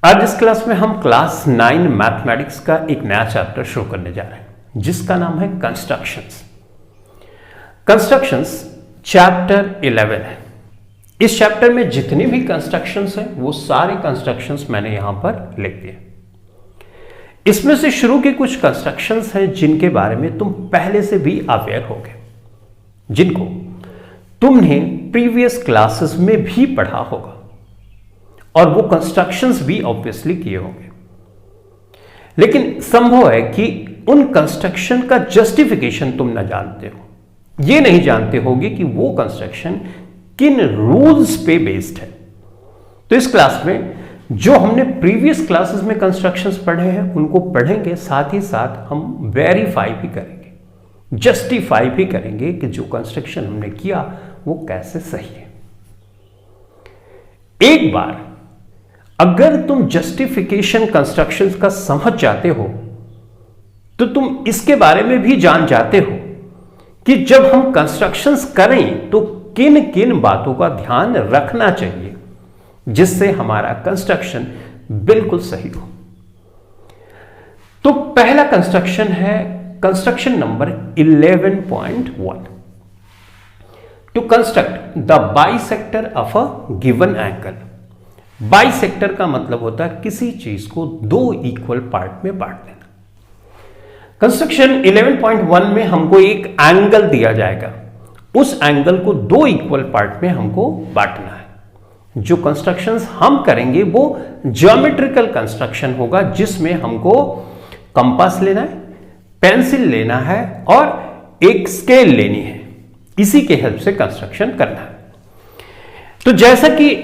आज इस क्लास में हम क्लास 9 मैथमेटिक्स का एक नया चैप्टर शुरू करने जा रहे हैं जिसका नाम है कंस्ट्रक्शंस। कंस्ट्रक्शंस चैप्टर 11 है। इस चैप्टर में जितने भी कंस्ट्रक्शंस हैं वो सारे कंस्ट्रक्शंस मैंने यहां पर लिख दिए। इसमें से शुरू के कुछ कंस्ट्रक्शंस हैं जिनके बारे में तुम पहले से भी अवेयर होगे, जिनको तुमने प्रीवियस क्लासेस में भी पढ़ा होगा और वो कंस्ट्रक्शंस भी ऑब्वियसली किए होंगे। लेकिन संभव है कि उन कंस्ट्रक्शन का जस्टिफिकेशन तुम ना जानते हो, ये नहीं जानते होगे कि वो कंस्ट्रक्शन किन रूल्स पे बेस्ड है। तो इस क्लास में जो हमने प्रीवियस क्लासेस में कंस्ट्रक्शंस पढ़े हैं उनको पढ़ेंगे, साथ ही साथ हम वेरीफाई भी करेंगे, जस्टिफाई भी करेंगे कि जो कंस्ट्रक्शन हमने किया वो कैसे सही है। एक बार अगर तुम जस्टिफिकेशन कंस्ट्रक्शंस का समझ जाते हो तो तुम इसके बारे में भी जान जाते हो कि जब हम कंस्ट्रक्शंस करें तो किन किन बातों का ध्यान रखना चाहिए जिससे हमारा कंस्ट्रक्शन बिल्कुल सही हो। तो पहला कंस्ट्रक्शन है construction number 11.1, to construct the bisector of a given angle. Bisector का मतलब होता है किसी चीज को दो इक्वल पार्ट में बांट देना। कंस्ट्रक्शन 11.1 में हमको एक एंगल दिया जाएगा, उस एंगल को दो इक्वल पार्ट में हमको बांटना है। जो कंस्ट्रक्शंस हम करेंगे वो ज्योमेट्रिकल कंस्ट्रक्शन होगा जिसमें हमको कंपास लेना है, पेंसिल लेना है और एक स्केल लेनी है। इसी के हेल्प से कंस्ट्रक्शन करना है। तो जैसा कि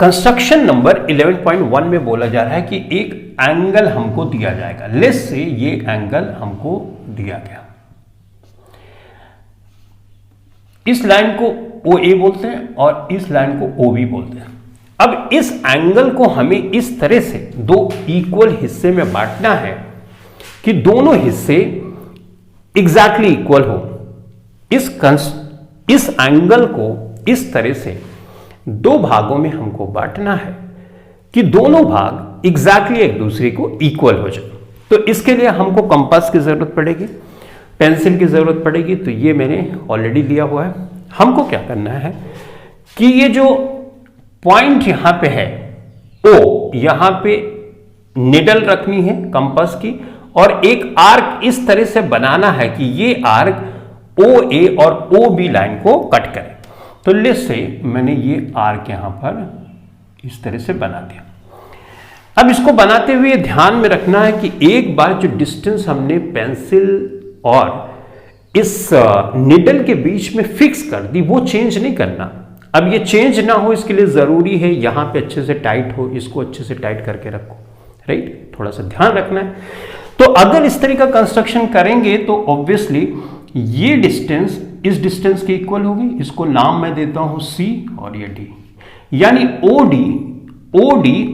कंस्ट्रक्शन नंबर 11.1 में बोला जा रहा है कि एक एंगल हमको दिया जाएगा। लेट्स से ये एंगल हमको दिया गया, इस लाइन को OA बोलते हैं और इस लाइन को OB बोलते हैं। अब इस एंगल को हमें इस तरह से दो इक्वल हिस्से में बांटना है कि दोनों हिस्से एग्जैक्टली इक्वल हो। इस एंगल को इस तरह से दो भागों में हमको बांटना है कि दोनों भाग एग्जैक्टली एक दूसरे को इक्वल हो जाए। तो इसके लिए हमको कंपास की जरूरत पड़ेगी, पेंसिल की जरूरत पड़ेगी। तो ये मैंने ऑलरेडी लिया हुआ है। हमको क्या करना है कि ये जो पॉइंट यहां पे है O, यहां पे निडल रखनी है कंपास की और एक आर्क इस तरह से बनाना है कि ये आर्क OA और OB लाइन को कट करे। तो लेट्स से मैंने ये आर्क यहां पर इस तरह से बना दिया। अब इसको बनाते हुए ध्यान में रखना है कि एक बार जो डिस्टेंस हमने पेंसिल और इस निडल के बीच में फिक्स कर दी वो चेंज नहीं करना। अब ये चेंज ना हो इसके लिए जरूरी है यहां पे अच्छे से टाइट हो, इसको अच्छे से टाइट करके रखो, राइट। थोड़ा सा ध्यान रखना है। तो अगर इस तरह का कंस्ट्रक्शन करेंगे तो ऑब्वियसली ये डिस्टेंस इस डिस्टेंस के इक्वल होगी। इसको नाम मैं देता हूं C और ये D, यानी OD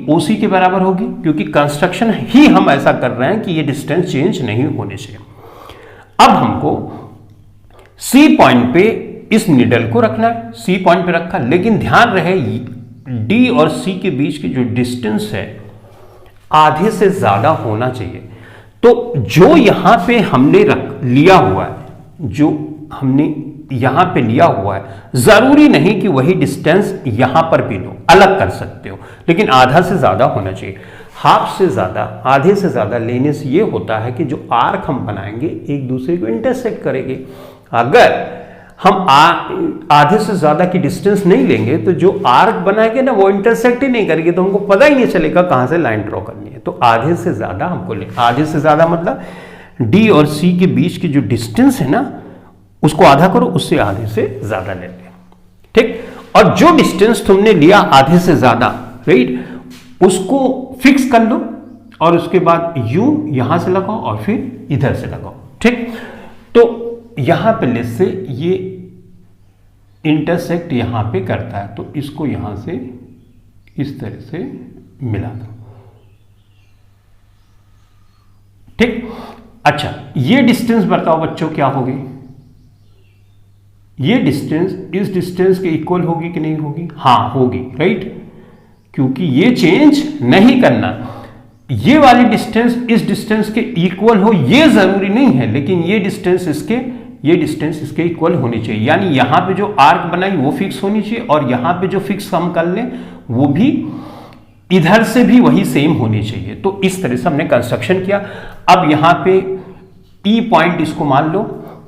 OC के बराबर होगी, क्योंकि कंस्ट्रक्शन ही हम ऐसा कर रहे हैं कि ये डिस्टेंस चेंज नहीं होने चाहिए। अब हमको C पॉइंट पे इस निडल को रखना है, C पॉइंट पे रखा, लेकिन ध्यान रहे D और C के बीच की जो डिस्टेंस है आधे से ज्यादा होना चाहिए। तो जो यहां पे हमने लिया हुआ है, जो हमने यहां पे लिया हुआ है, जरूरी नहीं कि वही डिस्टेंस यहां पर भी लो, अलग कर सकते हो, लेकिन आधा से ज्यादा होना चाहिए। हाफ से ज्यादा, आधे से ज्यादा लेने से ये होता है कि जो आर्क हम बनाएंगे एक दूसरे को इंटरसेक्ट करेंगे। अगर हम आधे से ज्यादा की डिस्टेंस नहीं लेंगे तो जो आर्क बनाएंगे ना वो इंटरसेक्ट ही नहीं करेंगे, तो हमको पता ही नहीं चलेगा कहां से लाइन ड्रॉ करनी है। तो आधे से ज्यादा हमको ले, आधे से ज्यादा मतलब D और C के बीच की जो डिस्टेंस है ना उसको आधा करो, उससे आधे से ज्यादा ले लें, ठीक। और जो डिस्टेंस तुमने लिया आधे से ज्यादा, राइट, उसको फिक्स कर लो और उसके बाद U यहां से लगाओ और फिर इधर से लगाओ, ठीक। तो यहां पे लेट्स से ये इंटरसेक्ट यहां पे करता है, तो इसको यहां से इस तरह से मिला दो, ठीक। अच्छा, ये डिस्टेंस बताओ बच्चों क्या होगी? ये डिस्टेंस इस डिस्टेंस के इक्वल होगी कि नहीं होगी? हाँ होगी, राइट। क्योंकि ये चेंज नहीं करना, ये वाली डिस्टेंस इस डिस्टेंस के इक्वल हो ये जरूरी नहीं है, लेकिन ये डिस्टेंस इसके इक्वल होनी चाहिए। यानी यहां पे जो आर्क बनाई वो फिक्स होनी चाहिए और यहां पे जो फिक्स हम कर लें वो भी इधर से भी वही सेम होनी चाहिए। तो इस तरह से हमने कंस्ट्रक्शन किया। अब यहां पे ई पॉइंट इसको मान लो,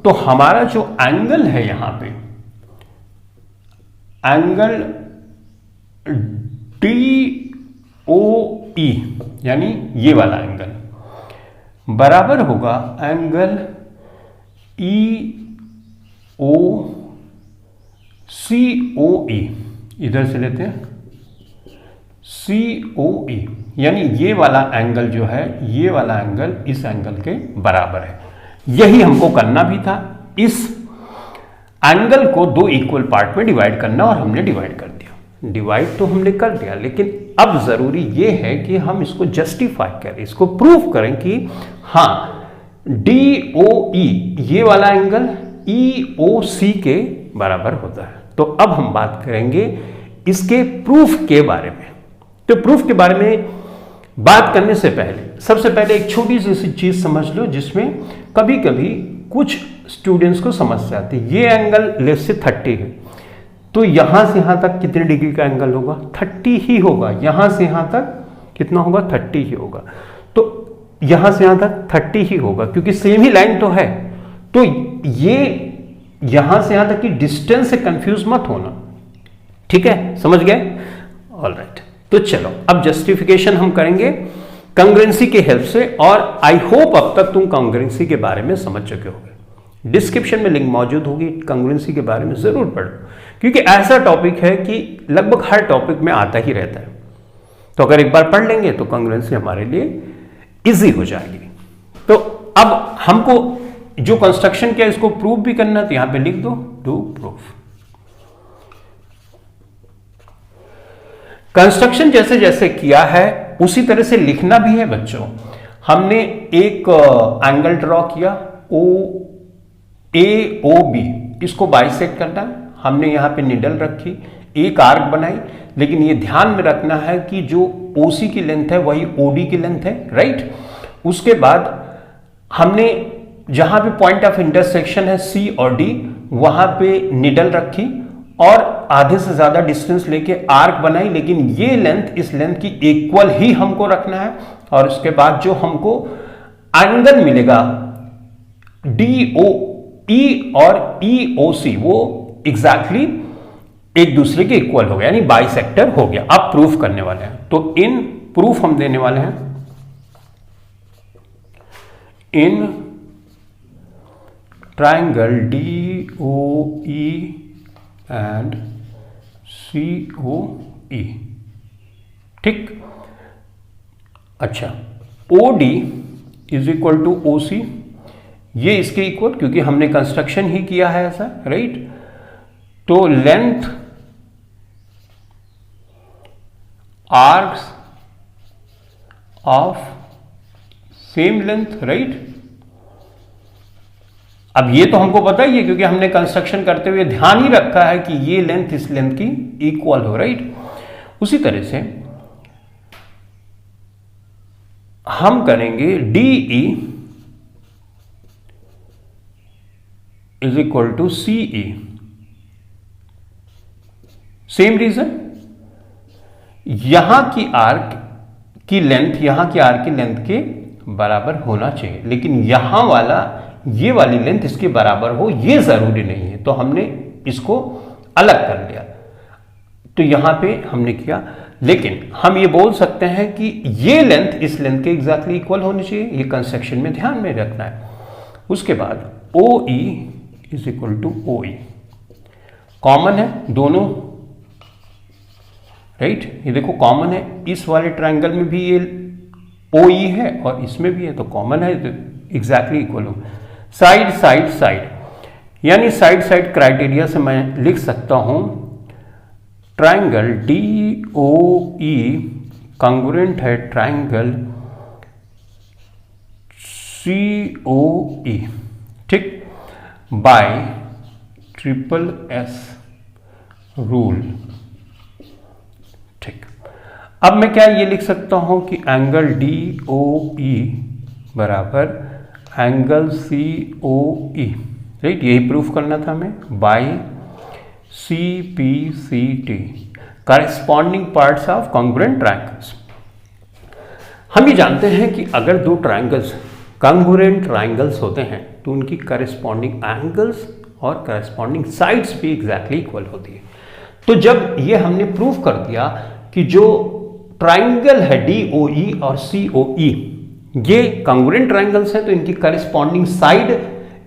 तो हमारा जो एंगल है यहां पे एंगल DOE यानी ये वाला एंगल बराबर होगा एंगल EOCOE, इधर से लेते हैं COE, यानी ये वाला एंगल जो है ये वाला एंगल इस एंगल के बराबर है। यही हमको करना भी था, इस एंगल को दो इक्वल पार्ट में डिवाइड करना, और हमने डिवाइड कर दिया। डिवाइड तो हमने कर दिया, लेकिन अब जरूरी ये है कि हम इसको जस्टिफाई करें, इसको प्रूव करें कि हाँ DOE ये वाला एंगल EOC के बराबर होता है। तो अब हम बात करेंगे इसके प्रूफ के बारे में। तो प्रूफ के बारे में बात करने से पहले सबसे पहले एक छोटी सी चीज समझ लो, जिसमें कभी कभी कुछ स्टूडेंट्स को समस्या आती है। ये एंगल लेफ्ट से 30 है, तो यहां से यहां तक कितने डिग्री का एंगल होगा? 30 ही होगा। यहां से यहां तक कितना होगा? 30 ही होगा। तो यहां से यहां तक 30 ही होगा, क्योंकि सेम ही लाइन तो है। तो ये यहां से यहां तक की डिस्टेंस से कंफ्यूज मत होना, ठीक है? समझ गए? ऑलराइट, तो चलो अब जस्टिफिकेशन हम करेंगे कंग्रुएंसी के हेल्प से, और आई होप अब तक तुम कंग्रुएंसी के बारे में समझ चुके होगे। डिस्क्रिप्शन में लिंक मौजूद होगी, कंग्रुएंसी के बारे में जरूर पढ़ो, क्योंकि ऐसा टॉपिक है कि लगभग हर टॉपिक में आता ही रहता है। तो अगर एक बार पढ़ लेंगे तो कंग्रुएंसी हमारे लिए इजी हो जाएगी। तो अब हमको जो कंस्ट्रक्शन किया इसको प्रूव भी करना, तो यहां पे लिख दो डू प्रूफ। कंस्ट्रक्शन जैसे जैसे किया है उसी तरह से लिखना भी है बच्चों। हमने एक एंगल ड्रॉ किया AOB, इसको बाइसेक्ट करना है। हमने यहां पे निडल रखी, एक आर्क बनाई, लेकिन ये ध्यान में रखना है कि जो OC की लेंथ है वही OD की लेंथ है, राइट। उसके बाद हमने जहां पे पॉइंट ऑफ इंटरसेक्शन है C और D, वहां पे निडल रखी और आधे से ज्यादा डिस्टेंस लेके आर्क बनाई, लेकिन ये लेंथ इस लेंथ की इक्वल ही हमको रखना है। और उसके बाद जो हमको एंगल मिलेगा DOE और EOC वो एग्जैक्टली एक दूसरे के इक्वल हो गया, यानी बाइसेक्टर हो गया। अब प्रूफ करने वाले हैं, तो इन प्रूफ हम देने वाले हैं in triangle DOE and COE, ठीक। अच्छा, OD is equal to OC, ये इसके इक्वल, क्योंकि हमने कंस्ट्रक्शन ही किया है ऐसा, राइट। तो length arcs of same length, right. अब ये तो हमको पता ही है, क्योंकि हमने कंस्ट्रक्शन करते हुए ध्यान ही रखा है कि ये लेंथ इस लेंथ की इक्वल हो, राइट। उसी तरह से हम करेंगे DE is equal to CE। Same reason, यहां की आर्क की लेंथ यहां की आर्क की लेंथ के बराबर होना चाहिए, लेकिन यहां वाला ये वाली लेंथ इसके बराबर हो ये जरूरी नहीं है, तो हमने इसको अलग कर लिया। तो यहां पे हमने किया, लेकिन हम ये बोल सकते हैं कि ये लेंथ इस लेंथ के एग्जैक्टली इक्वल होनी चाहिए, ये कंस्ट्रक्शन में ध्यान में रखना है। उसके बाद OE is equal to OE, common है दोनों, राइट। ये देखो कॉमन है, इस वाले ट्रायंगल में भी ये OE है और इसमें भी है, तो कॉमन है, तो एग्जैक्टली इक्वल हो। साइड साइड साइड, यानी साइड साइड क्राइटेरिया से मैं लिख सकता हूं ट्रायंगल DOE कॉन्ग्रुएंट है ट्रायंगल COE, ठीक, बाय SSS रूल, ठीक। अब मैं क्या ये लिख सकता हूं कि एंगल DOE बराबर एंगल COE, राइट, यही प्रूफ करना था हमें, by CPCT, corresponding parts of congruent triangles. हम ये जानते हैं कि अगर दो ट्रायंगल्स कॉन्ग्रुएंट ट्रायंगल्स होते हैं तो उनकी कॉरेस्पॉन्डिंग एंगल्स और कॉरेस्पॉन्डिंग साइड्स भी एग्जैक्टली इक्वल होती है। तो जब ये हमने प्रूफ कर दिया कि जो ट्रायंगल है DOE और COE ये कॉन्ग्रुएंट ट्रायंगल्स हैं तो इनकी कॉरेस्पॉन्डिंग साइड,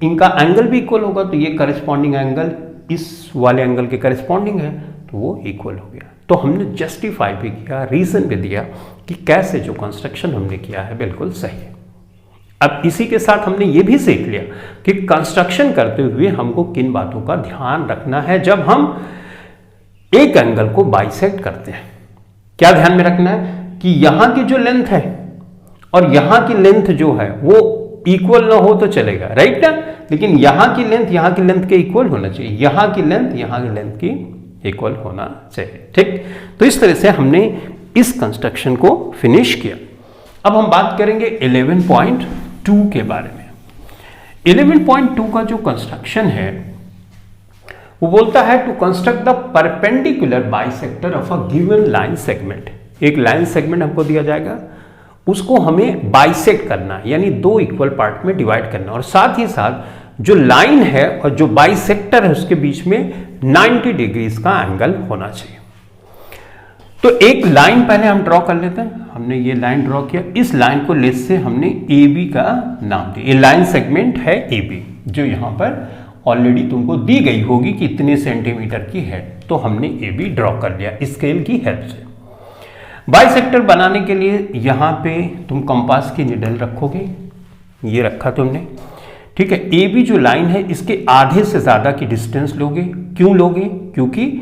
इनका एंगल भी इक्वल होगा, तो ये कॉरेस्पॉन्डिंग एंगल इस वाले एंगल के कॉरेस्पॉन्डिंग है तो वो इक्वल हो गया। तो हमने जस्टिफाई भी किया, रीजन भी दिया कि कैसे जो कंस्ट्रक्शन हमने किया है बिल्कुल सही है। अब इसी के साथ हमने ये भी सीख लिया कि कंस्ट्रक्शन करते हुए हमको किन बातों का ध्यान रखना है जब हम एक एंगल को बाइसेक्ट करते हैं। क्या ध्यान में रखना है कि यहां की जो लेंथ है और यहां की लेंथ जो है वो इक्वल ना हो तो चलेगा, राइट ना, लेकिन यहां की लेंथ के इक्वल होना चाहिए, यहां की लेंथ की इक्वल होना चाहिए, ठीक। तो इस तरह से हमने इस कंस्ट्रक्शन को फिनिश किया। अब हम बात करेंगे 11.2 के बारे में। 11.2 का जो कंस्ट्रक्शन है वो बोलता है to construct the perpendicular bisector of a given line segment. एक लाइन सेगमेंट हमको दिया जाएगा, उसको हमें बाइसेक्ट करना है, यानी दो इक्वल पार्ट में डिवाइड करना, और साथ ही साथ जो लाइन है और जो बाइसेक्टर है उसके बीच में 90 डिग्रीज का एंगल होना चाहिए। तो एक लाइन पहले हम ड्रॉ कर लेते हैं। हमने ये लाइन ड्रॉ किया, इस लाइन को लेस से हमने AB का नाम दिया। ये लाइन सेगमेंट है AB जो यहां पर ऑलरेडी तुमको दी गई होगी कि इतने सेंटीमीटर की है, तो हमने AB ड्रॉ कर लिया स्केल की हेल्प से। बाइसेक्टर बनाने के लिए यहां पे तुम कंपास की निडल रखोगे, ये रखा तुमने, ठीक है। AB जो लाइन है इसके आधे से ज्यादा की डिस्टेंस लोगे। क्यों लोगे? क्योंकि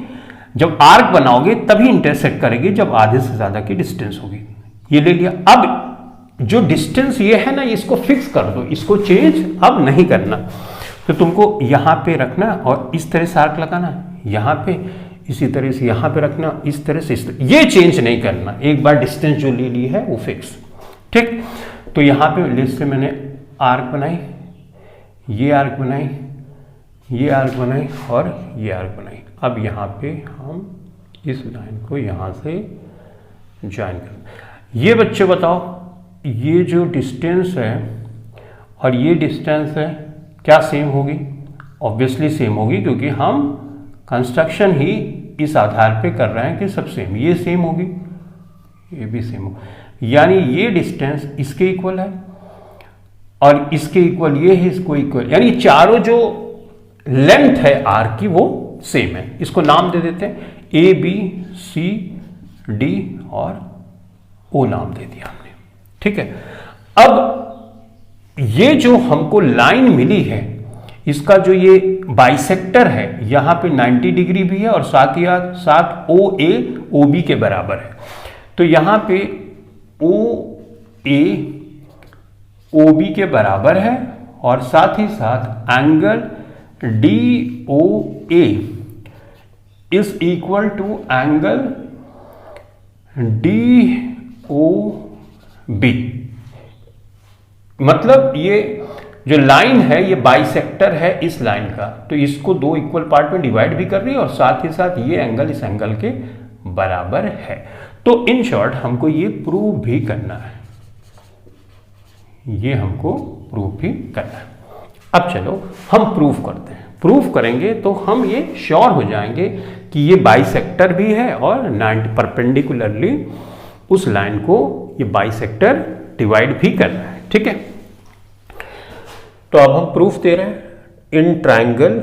जब आर्क बनाओगे तभी इंटरसेक्ट करेगी जब आधे से ज्यादा की डिस्टेंस होगी। ये ले लिया। अब जो डिस्टेंस ये है ना, इसको फिक्स कर दो, इसको चेंज अब नहीं करना। तो तुमको यहां पे रखना और इस तरह से आर्क लगाना, यहां पे इसी तरह से यहां पे रखना, इस तरह से इस तरह, ये चेंज नहीं करना। एक बार डिस्टेंस जो ले ली है वो फिक्स, ठीक। तो यहां पे लेस से मैंने आर्क बनाई, ये आर्क बनाई, ये आर्क बनाई और ये आर्क बनाई। अब यहाँ पे हम इस लाइन को यहाँ से ज्वाइन कर। ये बच्चे बताओ, ये जो डिस्टेंस है और ये डिस्टेंस है क्या सेम होगी? ऑब्वियसली सेम होगी, क्योंकि हम कंस्ट्रक्शन ही इस आधार पे कर रहे हैं कि सब सेम। ये सेम होगी, ये भी सेम होगी, यानी ये डिस्टेंस इसके इक्वल है और इसके इक्वल ये है, इसको इक्वल, यानी चारों जो लेंथ है आर्क की वो सेम है। इसको नाम दे देते हैं ABCD और O नाम दे दिया हमने, ठीक है। अब ये जो हमको लाइन मिली है इसका जो ये बाइसेक्टर है यहां पे 90 डिग्री भी है और साथ ही साथ OA OB के बराबर है। तो यहां पे OA OB के बराबर है और साथ ही साथ angle DOA is equal to angle DOB। मतलब ये जो लाइन है ये बाइसेक्टर है इस लाइन का, तो इसको दो इक्वल पार्ट में डिवाइड भी कर रही है और साथ ही साथ ये एंगल इस एंगल के बराबर है। तो इन शॉर्ट हमको ये प्रूव भी करना है, ये हमको प्रूफ भी करना है। अब चलो हम प्रूफ करते हैं। प्रूफ करेंगे तो हम ये श्योर हो जाएंगे कि ये बाइसेक्टर भी है और 90 परपेंडिकुलरली उस लाइन को ये बाइसेक्टर डिवाइड भी कर रहा है, ठीक है। तो अब हम प्रूफ दे रहे हैं in triangle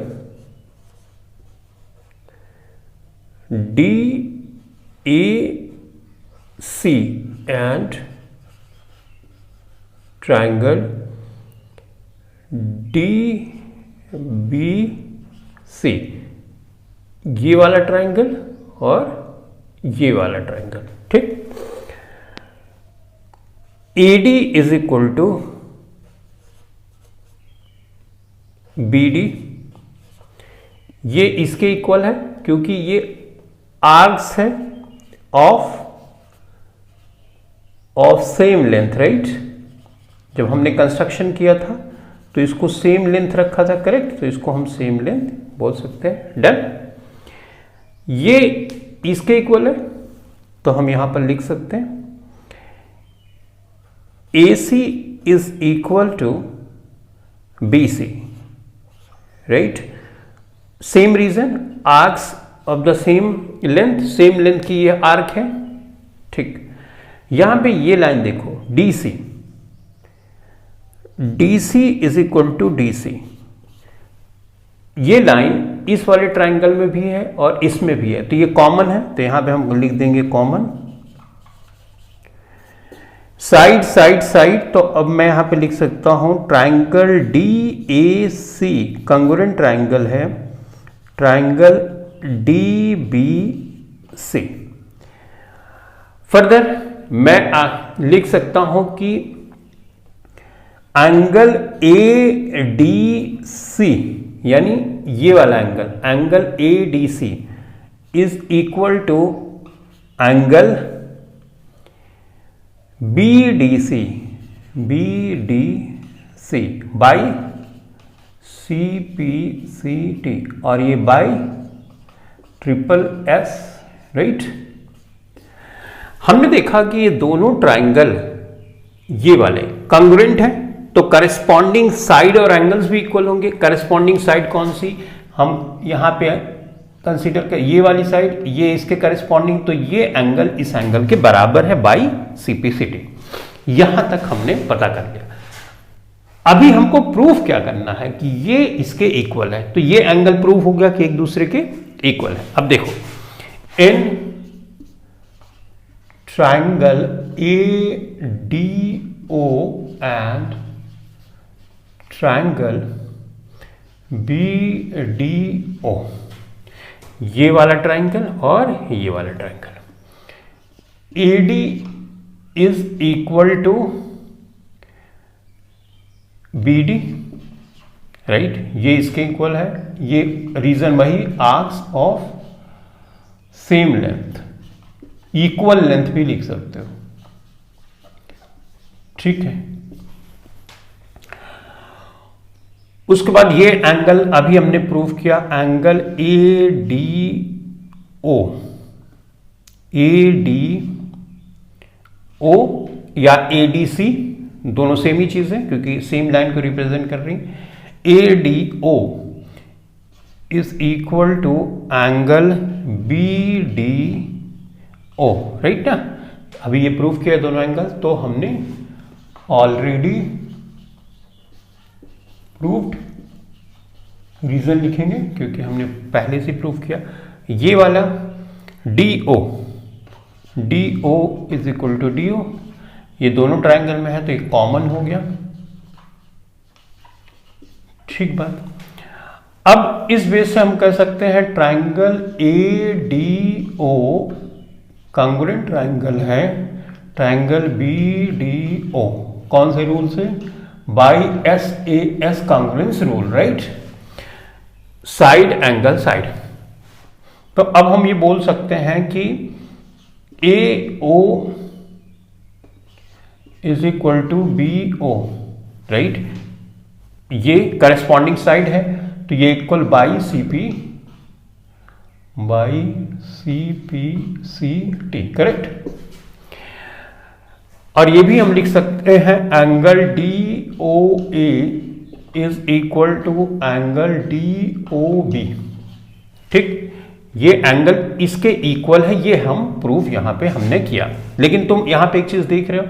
DAC and triangle DBC, ये वाला ट्रायंगल और ये वाला ट्रायंगल, ठीक। AD is equal to BD, ये इसके इक्वल है क्योंकि ये आर्क्स है of of same length, right. जब हमने कंस्ट्रक्शन किया था तो इसको सेम लेंथ रखा था, करेक्ट, तो इसको हम सेम लेंथ बोल सकते हैं। डन। ये इसके इक्वल है तो हम यहां पर लिख सकते हैं AC is equal to BC, right. Same reason, arcs of the same length की ये आर्क है, ठीक। यहां पे ये लाइन देखो DC is equal to DC। ये लाइन इस वाले ट्राइंगल में भी है और इसमें भी है, तो ये कॉमन है, तो यहां पे हम लिख देंगे कॉमन। साइड साइड साइड, तो अब मैं यहां पे लिख सकता हूं ट्राइंगल DAC कंग्रुएंट ट्राइंगल है ट्राइंगल DBC। फर्दर मैं लिख सकता हूं कि एंगल ADC यानी ये वाला angle ADC is equal to angle BDC by CPCT और ये बाई SSS, राइट। हमने देखा कि ये दोनों ट्राइंगल ये वाले कंग्रुएंट है, तो करस्पॉन्डिंग साइड और एंगल्स भी इक्वल होंगे। करस्पॉन्डिंग साइड कौन सी, हम यहां पे कंसीडर कर, ये वाली साइड, ये इसके करस्पॉन्डिंग, तो ये एंगल इस एंगल के बराबर है बाई CPCT। यहां तक हमने पता कर लिया। अभी हमको प्रूफ क्या करना है कि ये इसके इक्वल है, तो ये एंगल प्रूफ हो गया कि एक दूसरे के इक्वल है। अब देखो, in triangle ADO and triangle BDO, ये वाला ट्राइंगल और ये वाला triangle, AD is equal to BD, right. ये इसके इक्वल है, ये रीजन वही, arcs of same length, equal length भी लिख सकते हो, ठीक है। उसके बाद ये एंगल अभी हमने प्रूव किया, एंगल ADO या ADC, दोनों सेम ही चीज है क्योंकि सेम लाइन को रिप्रेजेंट कर रही। ADO is equal to angle BDO, right ना। अभी ये प्रूव किया दोनों एंगल, तो हमने ऑलरेडी प्रूव्ड, रीजन लिखेंगे क्योंकि हमने पहले से प्रूव किया। ये वाला DO is equal to DO, ये दोनों ट्राइंगल में है तो एक कॉमन हो गया, ठीक बात। अब इस बेस से हम कह सकते हैं ट्राइंगल ADO कंग्रुएंट ट्राइंगल है ट्राइंगल BDO, कौन से रूल से, by SAS congruence rule, right. Side angle side, तो अब हम ये बोल सकते हैं कि AO is equal to BO, right. ये करस्पॉन्डिंग साइड है तो ये इक्वल बाई CPCT, करेक्ट। और ये भी हम लिख सकते हैं angle DOA is equal to angle DOB, ठीक। ये एंगल इसके इक्वल है, ये हम प्रूफ यहां पे हमने किया। लेकिन तुम यहां पे एक चीज देख रहे हो,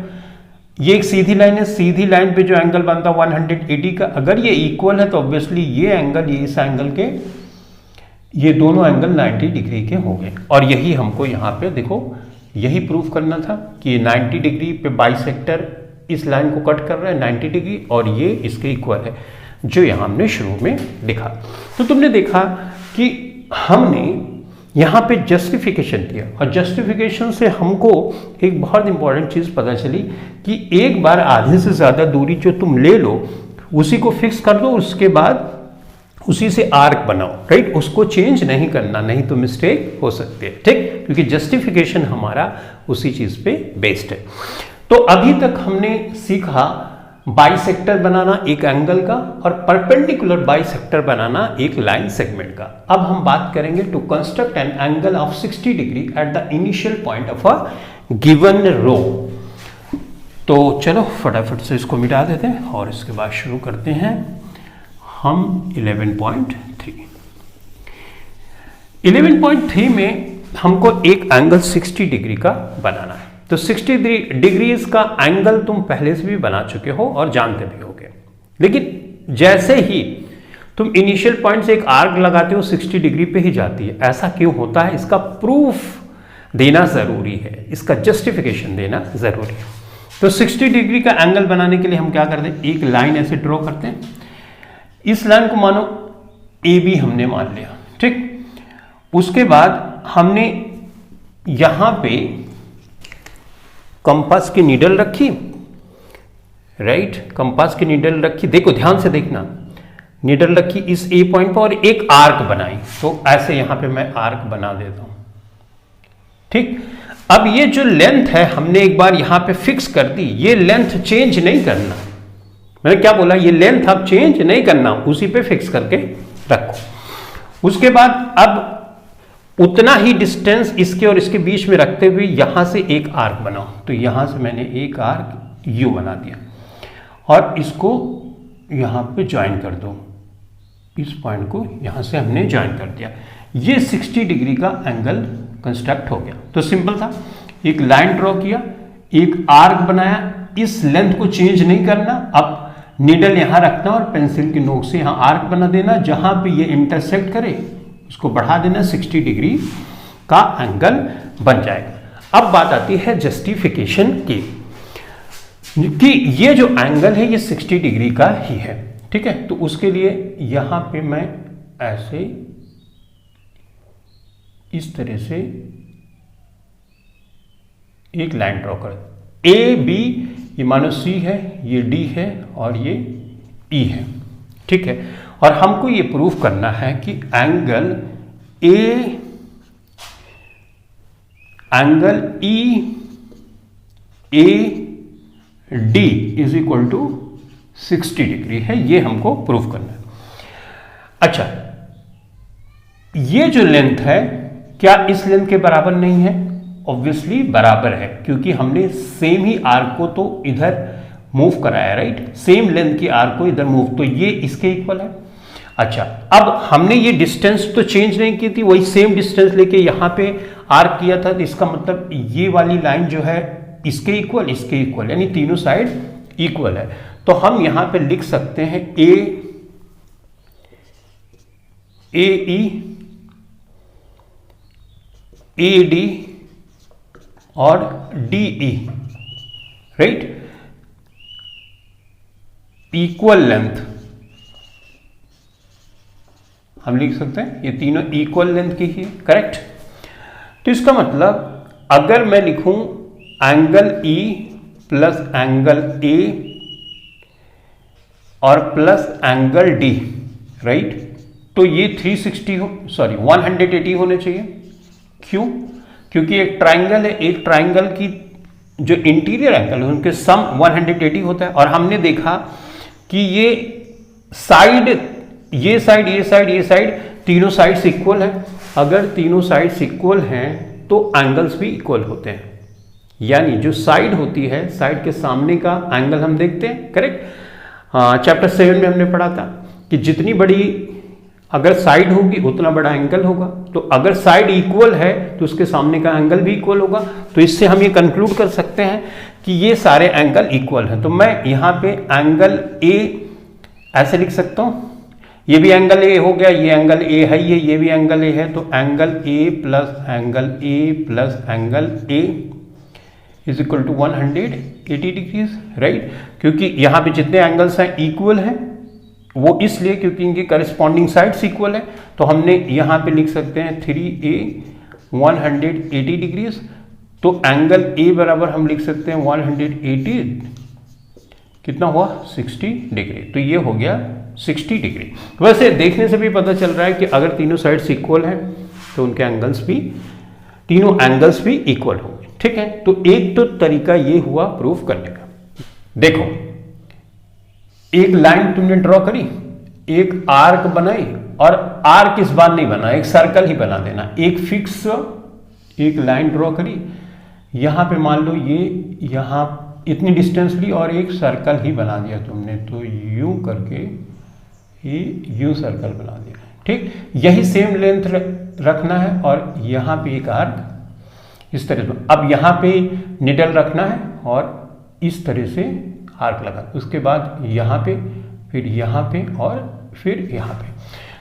ये एक सीधी लाइन है, सीधी लाइन पे जो एंगल बनता है 180 का, अगर ये इक्वल है तो ऑब्वियसली ये एंगल ये इस एंगल के, ये दोनों एंगल 90 डिग्री के हो गए। और यही हमको यहाँ पे देखो यही प्रूफ करना था कि 90 डिग्री पे बाइसेक्टर इस लाइन को कट कर रहा है 90 डिग्री और ये इसके इक्वल है, जो यहाँ हमने शुरू में लिखा। तो तुमने देखा कि हमने यहाँ पे जस्टिफिकेशन किया और जस्टिफिकेशन से हमको एक बहुत इंपॉर्टेंट चीज़ पता चली कि एक बार आधे से ज़्यादा दूरी जो तुम ले लो उसी को फिक्स कर दो, उसके बाद उसी से आर्क बनाओ, राइट। उसको चेंज नहीं करना, नहीं तो मिस्टेक हो सकती है, ठीक, क्योंकि जस्टिफिकेशन हमारा उसी चीज़ पे बेस्ड है। तो अभी तक हमने सीखा बाइसेक्टर बनाना एक एंगल का और परपेंडिकुलर बाइसेक्टर बनाना एक लाइन सेगमेंट का। अब हम बात करेंगे to construct an angle of 60 degree at the initial point of a given ray. तो चलो फटाफट से इसको मिटा देते हैं और इसके बाद शुरू करते हैं हम 11.3। 11.3 में हमको एक एंगल 60 डिग्री का बनाना है। तो 60 डिग्री का एंगल तुम पहले से भी बना चुके हो और जानते भी होगे, लेकिन जैसे ही तुम इनिशियल पॉइंट से एक आर्क लगाते हो 60 डिग्री पे ही जाती है। ऐसा क्यों होता है, इसका प्रूफ देना जरूरी है, इसका जस्टिफिकेशन देना जरूरी है। तो 60 डिग्री का एंगल बनाने के लिए हम क्या करते हैं, एक लाइन ऐसे ड्रॉ करते हैं। इस लाइन को मानो ए बी हमने मान लिया, ठीक। उसके बाद हमने यहां पे कंपास की नीडल रखी, राइट, कंपास की नीडल रखी, देखो ध्यान से देखना, नीडल रखी इस ए पॉइंट पर और एक आर्क बनाई। तो ऐसे यहां पे मैं आर्क बना देता हूं, ठीक। अब ये जो लेंथ है हमने एक बार यहां पे फिक्स कर दी, ये लेंथ चेंज नहीं करना। मैंने क्या बोला, ये लेंथ अब चेंज नहीं करना, उसी पे फिक्स करके रखो। उसके बाद अब उतना ही डिस्टेंस इसके और इसके बीच में रखते हुए यहां से एक आर्क बनाओ। तो यहां से मैंने एक आर्क यू बना दिया और इसको यहां पे ज्वाइन कर दो, इस पॉइंट को यहां से हमने ज्वाइन कर दिया। ये 60 डिग्री का एंगल कंस्ट्रक्ट हो गया। तो सिंपल था, एक लाइन ड्रॉ किया, एक आर्क बनाया, इस लेंथ को चेंज नहीं करना। अब नीडल यहां रखना और पेंसिल की नोक से यहां आर्क बना देना, जहां पे ये इंटरसेक्ट करे उसको बढ़ा देना, 60 डिग्री का एंगल बन जाएगा। अब बात आती है जस्टिफिकेशन की, कि ये जो एंगल है ये 60 डिग्री का ही है, ठीक है। तो उसके लिए यहां पे मैं ऐसे इस तरह से एक लाइन ड्रॉ कर, ए बी ये मानो सी है, ये डी है और ये ई है, ठीक है। और हमको ये प्रूफ करना है कि angle E A D is equal to 60 degree है, ये हमको प्रूफ करना है। अच्छा, ये जो लेंथ है क्या इस लेंथ के बराबर नहीं है? ऑब्वियसली बराबर है, क्योंकि हमने सेम ही आर्क को तो इधर मूव कराया, राइट, सेम लेंथ की आर्क को इधर मूव, तो ये इसके इक्वल है। अच्छा, अब हमने ये डिस्टेंस तो चेंज नहीं की थी, वही सेम डिस्टेंस लेके यहां पे आर्क किया था। तो इसका मतलब ये वाली लाइन जो है इसके इक्वल यानी तीनों साइड इक्वल है। तो हम यहां पे लिख सकते हैं ए ई ए डी और D E, right, equal length हम लिख सकते हैं, ये तीनों इक्वल लेंथ की ही है, करेक्ट। तो इसका मतलब अगर मैं लिखूं एंगल ई प्लस एंगल ए और प्लस एंगल डी, राइट, तो ये 180 होने चाहिए। क्यों? क्योंकि एक ट्राइंगल है, एक ट्राइंगल की जो इंटीरियर एंगल है उनके सम 180 होता है। और हमने देखा कि ये साइड तीनों साइड्स इक्वल है। अगर तीनों साइड्स इक्वल हैं तो एंगल्स भी इक्वल होते हैं, यानी जो साइड होती है, साइड के सामने का एंगल हम देखते हैं, करेक्ट। चैप्टर 7 में हमने पढ़ा था कि जितनी बड़ी अगर साइड होगी उतना बड़ा एंगल होगा। तो अगर साइड इक्वल है तो उसके सामने का एंगल भी इक्वल होगा। तो इससे हम ये कंक्लूड कर सकते हैं कि ये सारे एंगल इक्वल हैं। तो मैं यहाँ पे एंगल ए ऐसे लिख सकता हूँ, ये भी एंगल ए हो गया, ये एंगल ए है, ये भी एंगल ए है। तो angle A plus angle A is equal to 180 degrees, right. क्योंकि यहाँ पे जितने एंगल्स हैं इक्वल हैं, वो इसलिए क्योंकि इनकी करस्पॉन्डिंग साइड्स इक्वल है। तो हमने यहाँ पे लिख सकते हैं 3a 180 डिग्रीज। तो एंगल ए बराबर हम लिख सकते हैं 180, कितना हुआ 60 डिग्री। तो ये हो गया 60 डिग्री। वैसे देखने से भी पता चल रहा है कि अगर तीनों साइड्स इक्वल हैं तो उनके एंगल्स भी, तीनों एंगल्स भी इक्वल होंगे, ठीक है, तो एक तो तरीका ये हुआ प्रूफ करने का। देखो, एक लाइन तुमने ड्रॉ करी, एक आर्क बनाई, और आर्क इस बार नहीं बना, एक सर्कल ही बना देना। एक फिक्स एक लाइन ड्रॉ करी, यहां पे मान लो ये यहां इतनी डिस्टेंस ली और एक सर्कल ही बना दिया तुमने, तो यूं करके ये यूं सर्कल बना दिया। ठीक, यही सेम लेंथ रखना है, और यहां पे एक आर्क इस तरह से। अब यहां पे निडल रखना है और इस तरह से आर्क लगा, उसके बाद यहां पे, फिर यहां पे और फिर यहां पे।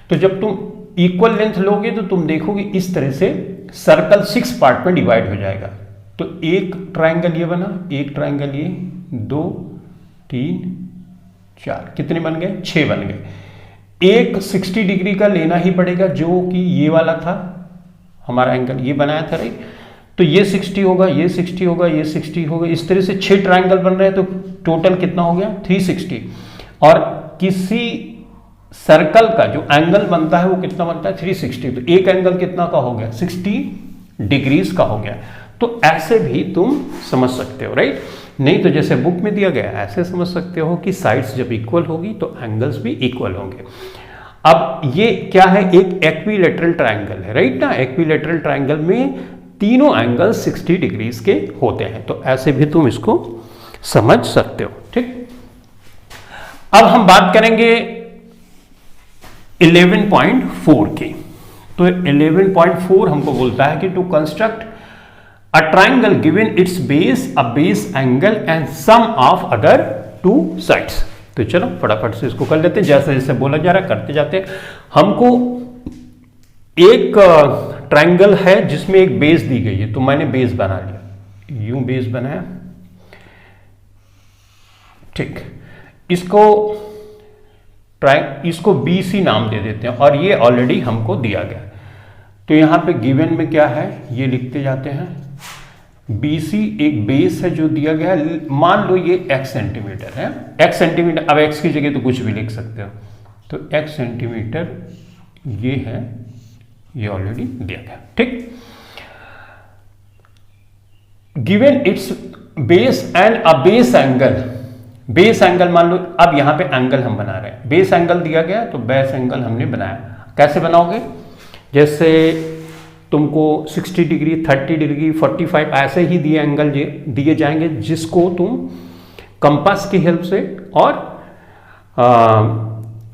तो जब तुम इक्वल लेंथ लोगे तो तुम देखोगे इस तरह से सर्कल 6 पार्ट में डिवाइड हो जाएगा। तो एक ट्रायंगल ये बना, एक ट्रायंगल ये, 2 3 4, कितने बन गए? 6 बन गए। एक 60 डिग्री का लेना ही पड़ेगा, जो कि ये वाला था हमारा एंगल, ये बनाया था, राइट। तो ये 60 होगा, ये 60 होगा, ये 60 होगा, इस तरह से 6 ट्रायंगल बन रहे हैं, तो टोटल कितना हो गया? 360। और किसी सर्कल का जो एंगल बनता है वो कितना बनता है? 360। तो एक एंगल कितना का हो गया? 60 डिग्रीज का हो गया। तो ऐसे भी तुम समझ सकते हो, राइट। नहीं तो जैसे बुक में दिया गया ऐसे समझ सकते हो कि साइड्स जब इक्वल होगी तो एंगल्स भी इक्वल होंगे। अब ये क्या है? एक एक्विलेटरल ट्रायंगल है, राइट ना। एक्विलेटरल ट्रायंगल में तीनों एंगल 60 डिग्रीज के होते हैं, तो ऐसे भी तुम इसको समझ सकते हो, ठीक। अब हम बात करेंगे 11.4 की। तो 11.4 हमको बोलता है कि to construct a triangle given its base, a base angle and sum of other 2 sides. तो चलो फटाफट से इसको कर लेते हैं, जैसे जैसे बोला जा रहा है करते जाते हैं। हमको एक ट्राइंगल है जिसमें एक बेस दी गई है, तो मैंने बेस बना लिया, यूं बेस बनाया, ठीक। इसको BC नाम दे देते हैं, और ये ऑलरेडी हमको दिया गया। तो यहां पे गिवन में क्या है ये लिखते जाते हैं। BC एक बेस है जो दिया गया है, मान लो ये x सेंटीमीटर है, x सेंटीमीटर, अब x की जगह तो कुछ भी लिख सकते हो, तो x सेंटीमीटर ये है, ये ऑलरेडी दिया गया, ठीक। Given its base and a base angle, base angle मान लो, अब यहां पे एंगल हम बना रहे हैं, बेस एंगल दिया गया तो बेस एंगल हमने बनाया। कैसे बनाओगे? जैसे तुमको 60 डिग्री, 30 डिग्री, 45 ऐसे ही दिए एंगल दिए जाएंगे, जिसको तुम कंपास की हेल्प से और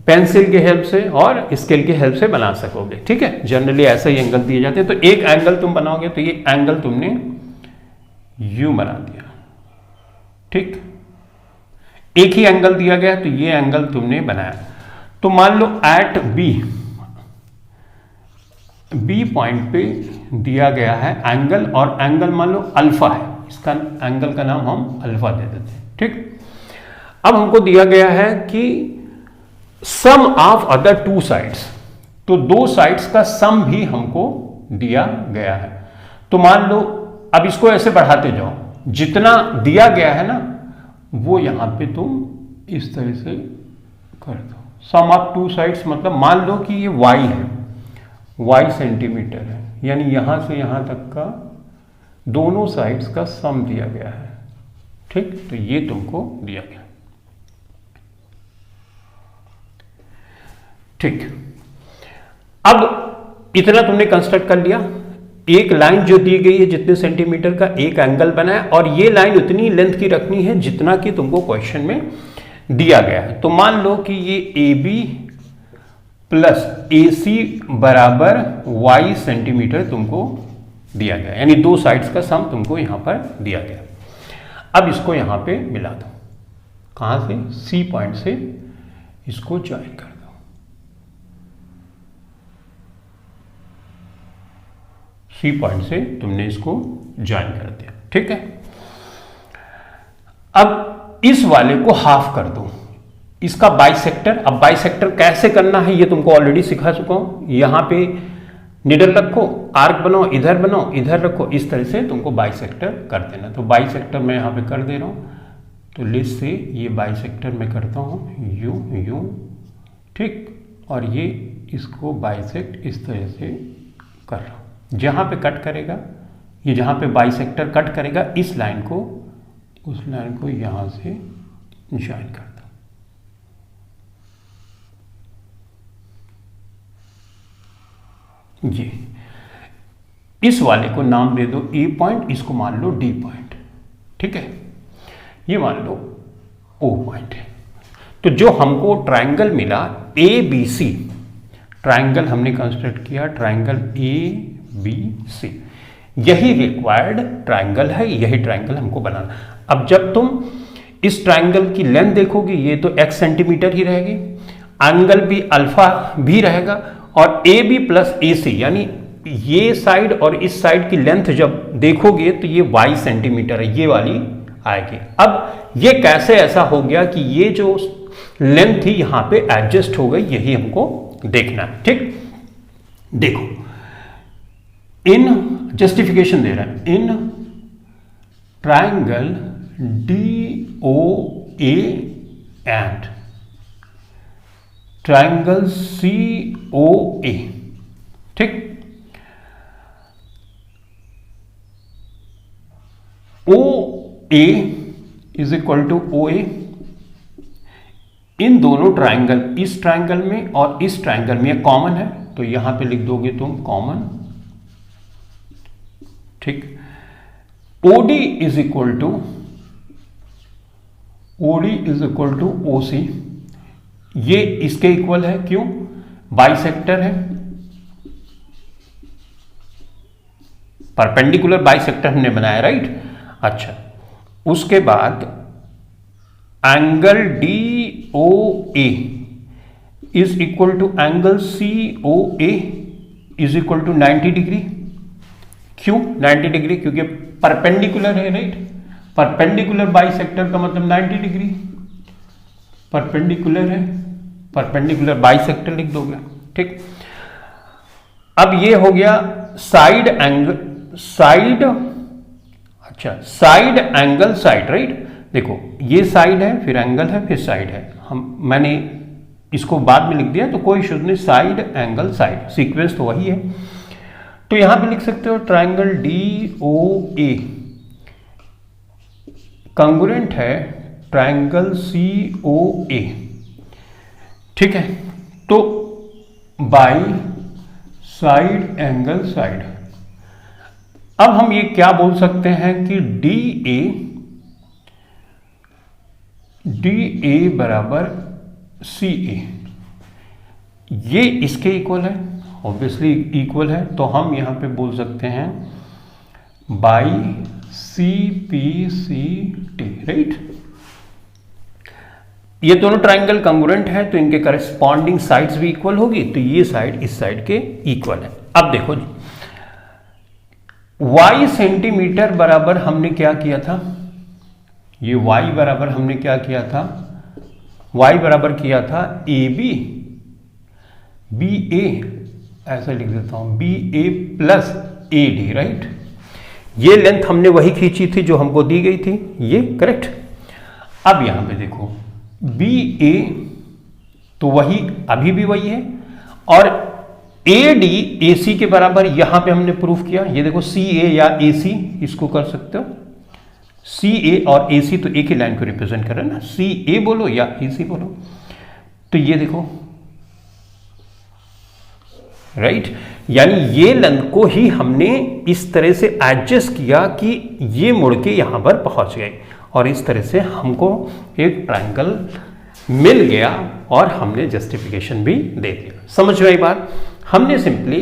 पेंसिल की हेल्प से और स्केल की हेल्प से बना सकोगे, ठीक है। जनरली ऐसे ही एंगल दिए जाते हैं। तो एक एंगल तुम बनाओगे तो ये एंगल तुमने यूं बना दिया, ठीक। एक ही एंगल दिया गया तो ये एंगल तुमने बनाया। तो मान लो एट बी पॉइंट पे दिया गया है एंगल, और एंगल मान लो अल्फा है, इसका एंगल का नाम हम अल्फा दे देते हैं, ठीक। अब हमको दिया गया है कि सम ऑफ अदर 2 साइड्स, तो 2 साइड्स का सम भी हमको दिया गया है। तो मान लो अब इसको ऐसे बढ़ाते जाओ, जितना दिया गया है ना वो यहां पे तुम इस तरह से कर दो। सम ऑफ 2 साइड्स मतलब मान लो कि ये y है, y सेंटीमीटर है, यानी यहां से यहां तक का दोनों साइड्स का सम दिया गया है, ठीक। तो ये तुमको दिया गया, ठीक। अब इतना तुमने कंस्ट्रक्ट कर लिया। एक लाइन जो दी गई है जितने सेंटीमीटर का, एक एंगल बनाया, और ये लाइन उतनी लेंथ की रखनी है जितना कि तुमको क्वेश्चन में दिया गया है। तो मान लो कि ये AB प्लस AC बराबर Y सेंटीमीटर तुमको दिया गया, यानी 2 साइड्स का सम तुमको यहां पर दिया गया। अब इसको यहां पे मिला दो, कहां से? C पॉइंट से इसको ज्वाइन कर दो। C पॉइंट से तुमने इसको ज्वाइन कर दिया, ठीक है। अब इस वाले को हाफ कर दो, इसका बाइसेक्टर। अब बाइसेक्टर कैसे करना है ये तुमको ऑलरेडी सिखा चुका हूं। यहां पे निडल रखो, आर्क बनाओ, इधर रखो, इस तरह से तुमको बाइसेक्टर कर देना। तो बाइसेक्टर मैं यहां पे कर दे रहा हूं, तो लिस्ट से ये बाइसेक्टर मैं करता हूं यूं, ठीक। और ये इसको बाइसेक्ट इस तरह से कर रहा हूं। जहां पे कट करेगा ये जहां पे बाइसेक्टर कट करेगा इस लाइन को, उस लाइन को यहां से ज्वाइन कर दो। ये इस वाले को नाम दे दो ए पॉइंट, इसको मान लो डी पॉइंट, ठीक है, ये मान लो ओ पॉइंट है। तो जो हमको ट्रायंगल मिला ए बी सी, ट्रायंगल हमने कंस्ट्रक्ट किया ट्रायंगल ए बी सी, यही रिक्वायर्ड ट्रायंगल है, यही ट्रायंगल हमको बनाना। अब जब तुम इस ट्रायंगल की लेंथ देखोगे ये तो x सेंटीमीटर ही रहेगी, एंगल भी अल्फा भी रहेगा, और ए बी प्लस ए सी यानी ये साइड और इस साइड की लेंथ जब देखोगे तो ये y सेंटीमीटर है, ये वाली आएगी। अब ये कैसे ऐसा हो गया कि ये जो लेंथ थी यहां पे एडजस्ट हो गई, यही हमको देखना है, ठीक। देखो इन जस्टिफिकेशन दे रहा है, in triangle D O A and triangle C O A, ठीक, O A is equal to O A, इन दोनों ट्रायंगल, इस ट्रायंगल में और इस ट्रायंगल में कॉमन है, तो यहां पे लिख दोगे तुम कॉमन, ठीक। OD is equal to O C, ये इसके इक्वल है, क्यों, बाइसेक्टर है, परपेंडिकुलर बाइसेक्टर हमने बनाया, राइट। अच्छा, उसके बाद angle D O A is equal to angle C O A is equal to 90 degree, क्यों 90 डिग्री, क्योंकि परपेंडिकुलर है, राइट। परपेंडिकुलर बाइसेक्टर का मतलब 90 डिग्री, परपेंडिकुलर है, परपेंडिकुलर बाइसेक्टर लिख दोगे, ठीक। अब ये हो गया साइड एंगल, साइड, अच्छा साइड एंगल साइड, राइट। देखो ये साइड है, फिर एंगल है, फिर साइड है, मैंने इसको बाद में लिख दिया तो कोई इशू नहीं, साइड एंगल साइड, सीक्वेंस तो वही है। तो यहां पे लिख सकते हो ट्रायंगल डी ओ ए कंग्रुएंट है ट्रायंगल सी ओ ए, ठीक है। तो बाई साइड एंगल साइड, अब हम ये क्या बोल सकते हैं कि डी ए बराबर सी ए, ये इसके इक्वल है, ऑब्वियसली इक्वल है, तो हम यहां पे बोल सकते हैं by C P C T, right. ये दोनों ट्रायंगल कंग्रुएंट है तो इनके करस्पॉन्डिंग साइड्स भी इक्वल होगी, तो ये साइड इस साइड के इक्वल है। अब देखो जी, y सेंटीमीटर बराबर हमने क्या किया था, ये y बराबर हमने क्या किया था, y बराबर किया था ए बी ए, ऐसा लिख देता हूं B A plus A D, right. ये लेंथ हमने वही खींची थी जो हमको दी गई थी, ये करेक्ट। अब यहां पे देखो बी ए तो वही, अभी भी वही है, और ए डी ए सी के बराबर यहां पे हमने प्रूफ किया, ये देखो सी ए या ए सी इसको कर सकते हो, सी ए और ए सी तो एक ही लाइन को रिप्रेजेंट कर रहे हैं ना, सी ए बोलो या ए सी बोलो, तो ये देखो राइट, यानी ये लेंथ को ही हमने इस तरह से एडजस्ट किया कि ये मुड़ के यहां पर पहुंच गए, और इस तरह से हमको एक ट्रायंगल मिल गया और हमने जस्टिफिकेशन भी दे दिया। समझ में आई बात। हमने सिंपली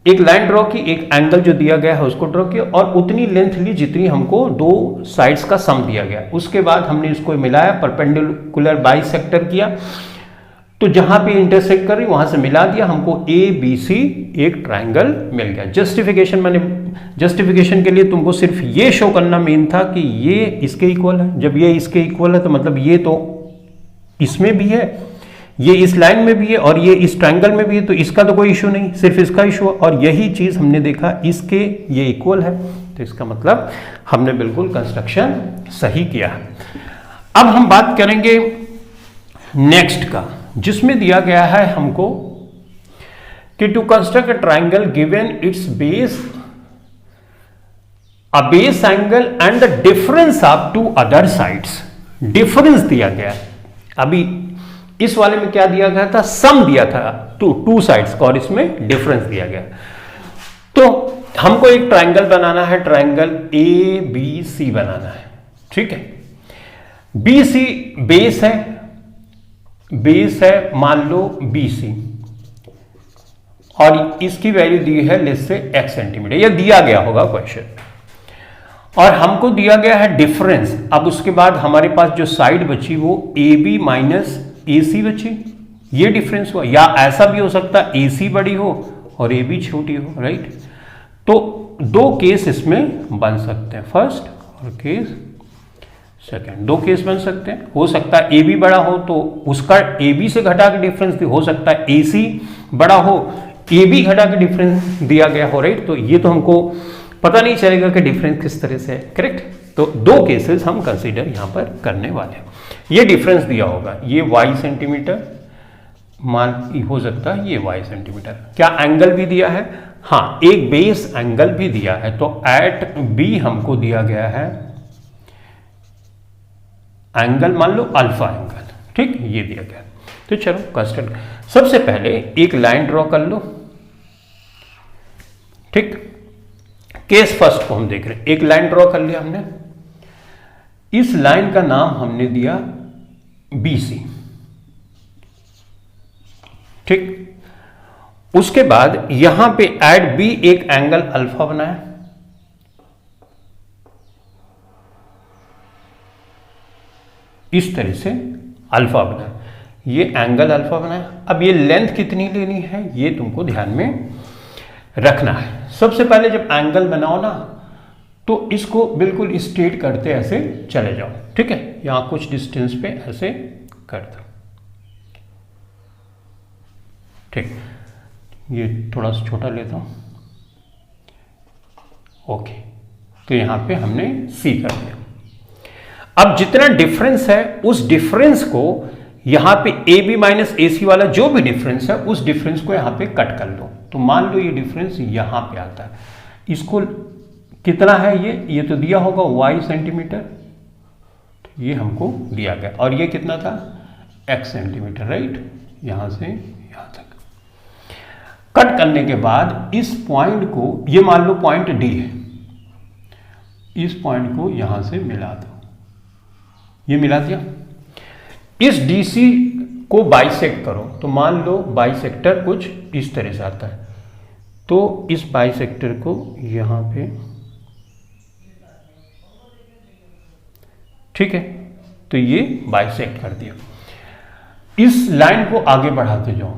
एक लाइन ड्रॉ की, एक एंगल जो दिया गया है उसको ड्रॉ किया, और उतनी लेंथ ली जितनी हमको दो साइड्स का सम दिया गया। उसके बाद हमने इसको मिलाया, परपेंडिकुलर बाइसेक्टर किया, तो जहां पे इंटरसेक्ट कर रही वहां से मिला दिया, हमको ए बी सी एक ट्रायंगल मिल गया। जस्टिफिकेशन के लिए तुमको सिर्फ ये शो करना मेन था कि ये इसके इक्वल है। जब ये इसके इक्वल है तो मतलब ये तो इसमें भी है, ये इस लाइन में भी है, और ये इस ट्रायंगल में भी है, तो इसका तो कोई इशू नहीं, सिर्फ इसका इशू है। और यही चीज हमने देखा, इसके ये इक्वल है, तो इसका मतलब हमने बिल्कुल कंस्ट्रक्शन सही किया है। अब हम बात करेंगे नेक्स्ट का, जिसमें दिया गया है हमको कि to construct a triangle given its base a base angle and the difference of two other sides, difference दिया गया है। अभी इस वाले में क्या दिया गया था, सम दिया था टू साइड्स का, और इसमें डिफरेंस दिया गया। तो हमको एक ट्रायंगल बनाना है, ट्रायंगल ए बी सी बनाना है, ठीक है। बी सी बेस है, बेस है मान लो बी सी, और इसकी वैल्यू दी है लेट्स से x सेंटीमीटर, यह दिया गया होगा क्वेश्चन, और हमको दिया गया है डिफरेंस। अब उसके बाद हमारे पास जो साइड बची वो ए बी माइनस ए सी बची, ये डिफरेंस हुआ। या ऐसा भी हो सकता है ए सी बड़ी हो और ए बी छोटी हो, राइट। तो दो केस इसमें बन सकते हैं, फर्स्ट और केस सेकंड, दो केस बन सकते हैं। हो सकता है ए बी बड़ा हो तो उसका ए बी से घटा के डिफरेंस, हो सकता है ए सी बड़ा हो ए बी घटा के डिफरेंस दिया गया हो, राइट। तो ये तो हमको पता नहीं चलेगा कि डिफरेंस किस तरह से है, करेक्ट। तो दो केसेस हम कंसीडर यहां पर करने वाले हैं। ये डिफरेंस दिया होगा, ये y सेंटीमीटर मान हो सकता है, ये y सेंटीमीटर। क्या एंगल भी दिया है, हाँ एक बेस एंगल भी दिया है। तो एट बी हमको दिया गया है एंगल, मान लो अल्फा एंगल, ठीक, ये दिया गया। तो चलो कंसिडर, सबसे पहले एक लाइन ड्रॉ कर लो, ठीक। केस फर्स्ट को हम देख रहे हैं, एक लाइन ड्रॉ कर लिया हमने, इस लाइन का नाम हमने दिया BC, ठीक। उसके बाद यहां पे एट बी एक एंगल अल्फा बनाया, इस तरह से अल्फा बनाया, ये एंगल अल्फा बनाया। अब ये लेंथ कितनी लेनी है ये तुमको ध्यान में रखना है। सबसे पहले जब एंगल बनाओ ना तो इसको बिल्कुल स्ट्रेट करते ऐसे चले जाओ, ठीक है। यहां कुछ डिस्टेंस पे ऐसे कर दो, ठीक। ये थोड़ा सा छोटा लेता हूं, ओके। तो यहां पे हमने सी कर दिया। अब जितना डिफरेंस है उस डिफरेंस को यहां पे ए बी माइनस ए सी वाला जो भी डिफरेंस है उस डिफरेंस को यहां पे कट कर लो। तो मान लो ये डिफरेंस यहां पे आता है, इसको कितना है ये तो दिया होगा y सेंटीमीटर, तो ये हमको दिया गया, और ये कितना था x सेंटीमीटर, राइट। यहां से यहां तक कट करने के बाद इस पॉइंट को, ये मान लो पॉइंट D है, इस पॉइंट को यहां से मिला दो, ये मिला दिया। इस DC को बाइसेक्ट करो, तो मान लो बाइसेक्टर कुछ इस तरह से आता है, तो इस बाइसेक्टर को यहां पे, ठीक है। तो ये बाइसेक्ट कर दिया। इस लाइन को आगे बढ़ाते जाओ,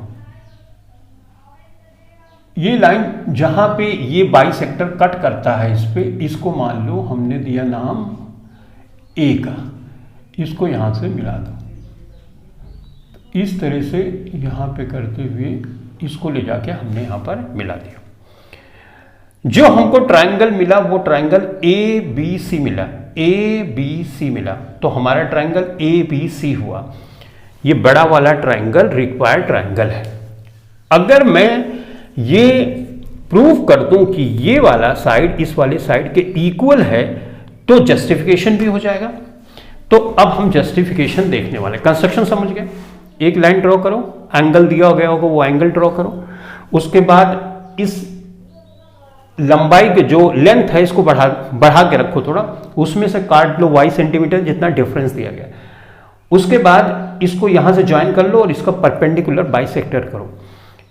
ये लाइन जहां पे ये बाइसेक्टर कट करता है इस पे, इसको मान लो हमने दिया नाम A का, इसको यहां से मिला दो, इस तरह से यहां पे करते हुए इसको ले जाके हमने यहां पर मिला दिया। जो हमको ट्रायंगल मिला वो ट्रायंगल ABC मिला, ABC मिला, तो हमारा ट्रायंगल ABC हुआ। ये बड़ा वाला ट्रायंगल रिक्वायर्ड ट्रायंगल है। अगर मैं ये प्रूव कर दूं कि ये वाला साइड इस वाले साइड के इक्वल है तो जस्टिफिकेशन भी हो जाएगा। तो अब हम जस्टिफिकेशन देखने वाले, कंस्ट्रक्शन समझ गए। एक लाइन ड्रॉ करो, एंगल दिया गया होगा वो एंगल ड्रॉ करो, उसके बाद इस लंबाई के जो लेंथ है इसको बढ़ा के रखो थोड़ा, उसमें से काट लो y सेंटीमीटर जितना डिफरेंस दिया गया। उसके बाद इसको यहां से ज्वाइन कर लो और इसका परपेंडिकुलर बाइसेक्टर करो,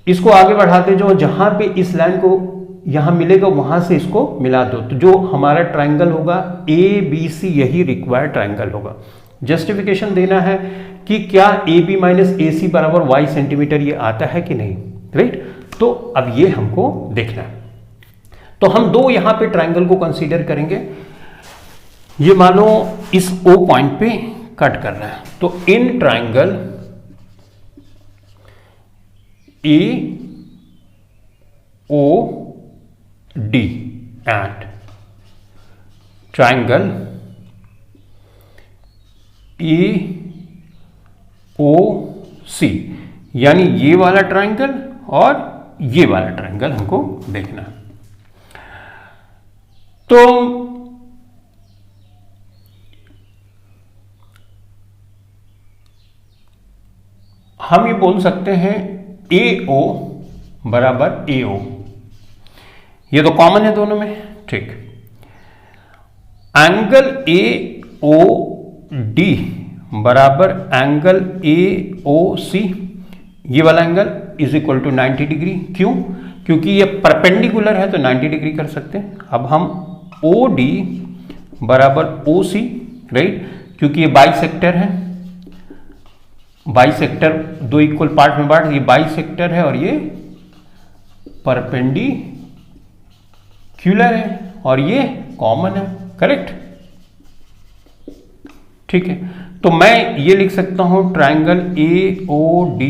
इसको आगे बढ़ाते जाओ, जहां पे इस लाइन को यहां मिलेगा वहां से इसको मिला दो, तो जो हमारा ट्रायंगल होगा ABC यही रिक्वायर्ड ट्रायंगल होगा। जस्टिफिकेशन देना है कि क्या AB माइनस AC बराबर y सेंटीमीटर ये आता है कि नहीं, राइट। तो अब ये हमको देखना है। तो हम दो यहां पे ट्रायंगल को कंसीडर करेंगे। ये मानो इस O पॉइंट पे कट कर रहा है, तो in triangle AOD and triangle AOC, यानी ये वाला ट्रायंगल और ये वाला ट्रायंगल हमको देखना है। तो हम ये बोल सकते हैं AO बराबर AO, ये तो कॉमन है दोनों में, ठीक। एंगल AOD बराबर एंगल AOC, ये वाला angle is equal to 90 degree. क्यों? क्योंकि ये परपेंडिकुलर है तो 90 डिग्री कर सकते हैं। अब हम OD बराबर OC, राइट, क्योंकि ये बाइसेक्टर है, बाइसेक्टर दो इक्वल पार्ट में बांट, ये बाइसेक्टर है और ये परपेंडिकुलर है और ये कॉमन है, करेक्ट, ठीक है। तो मैं ये लिख सकता हूं ट्रायंगल AOD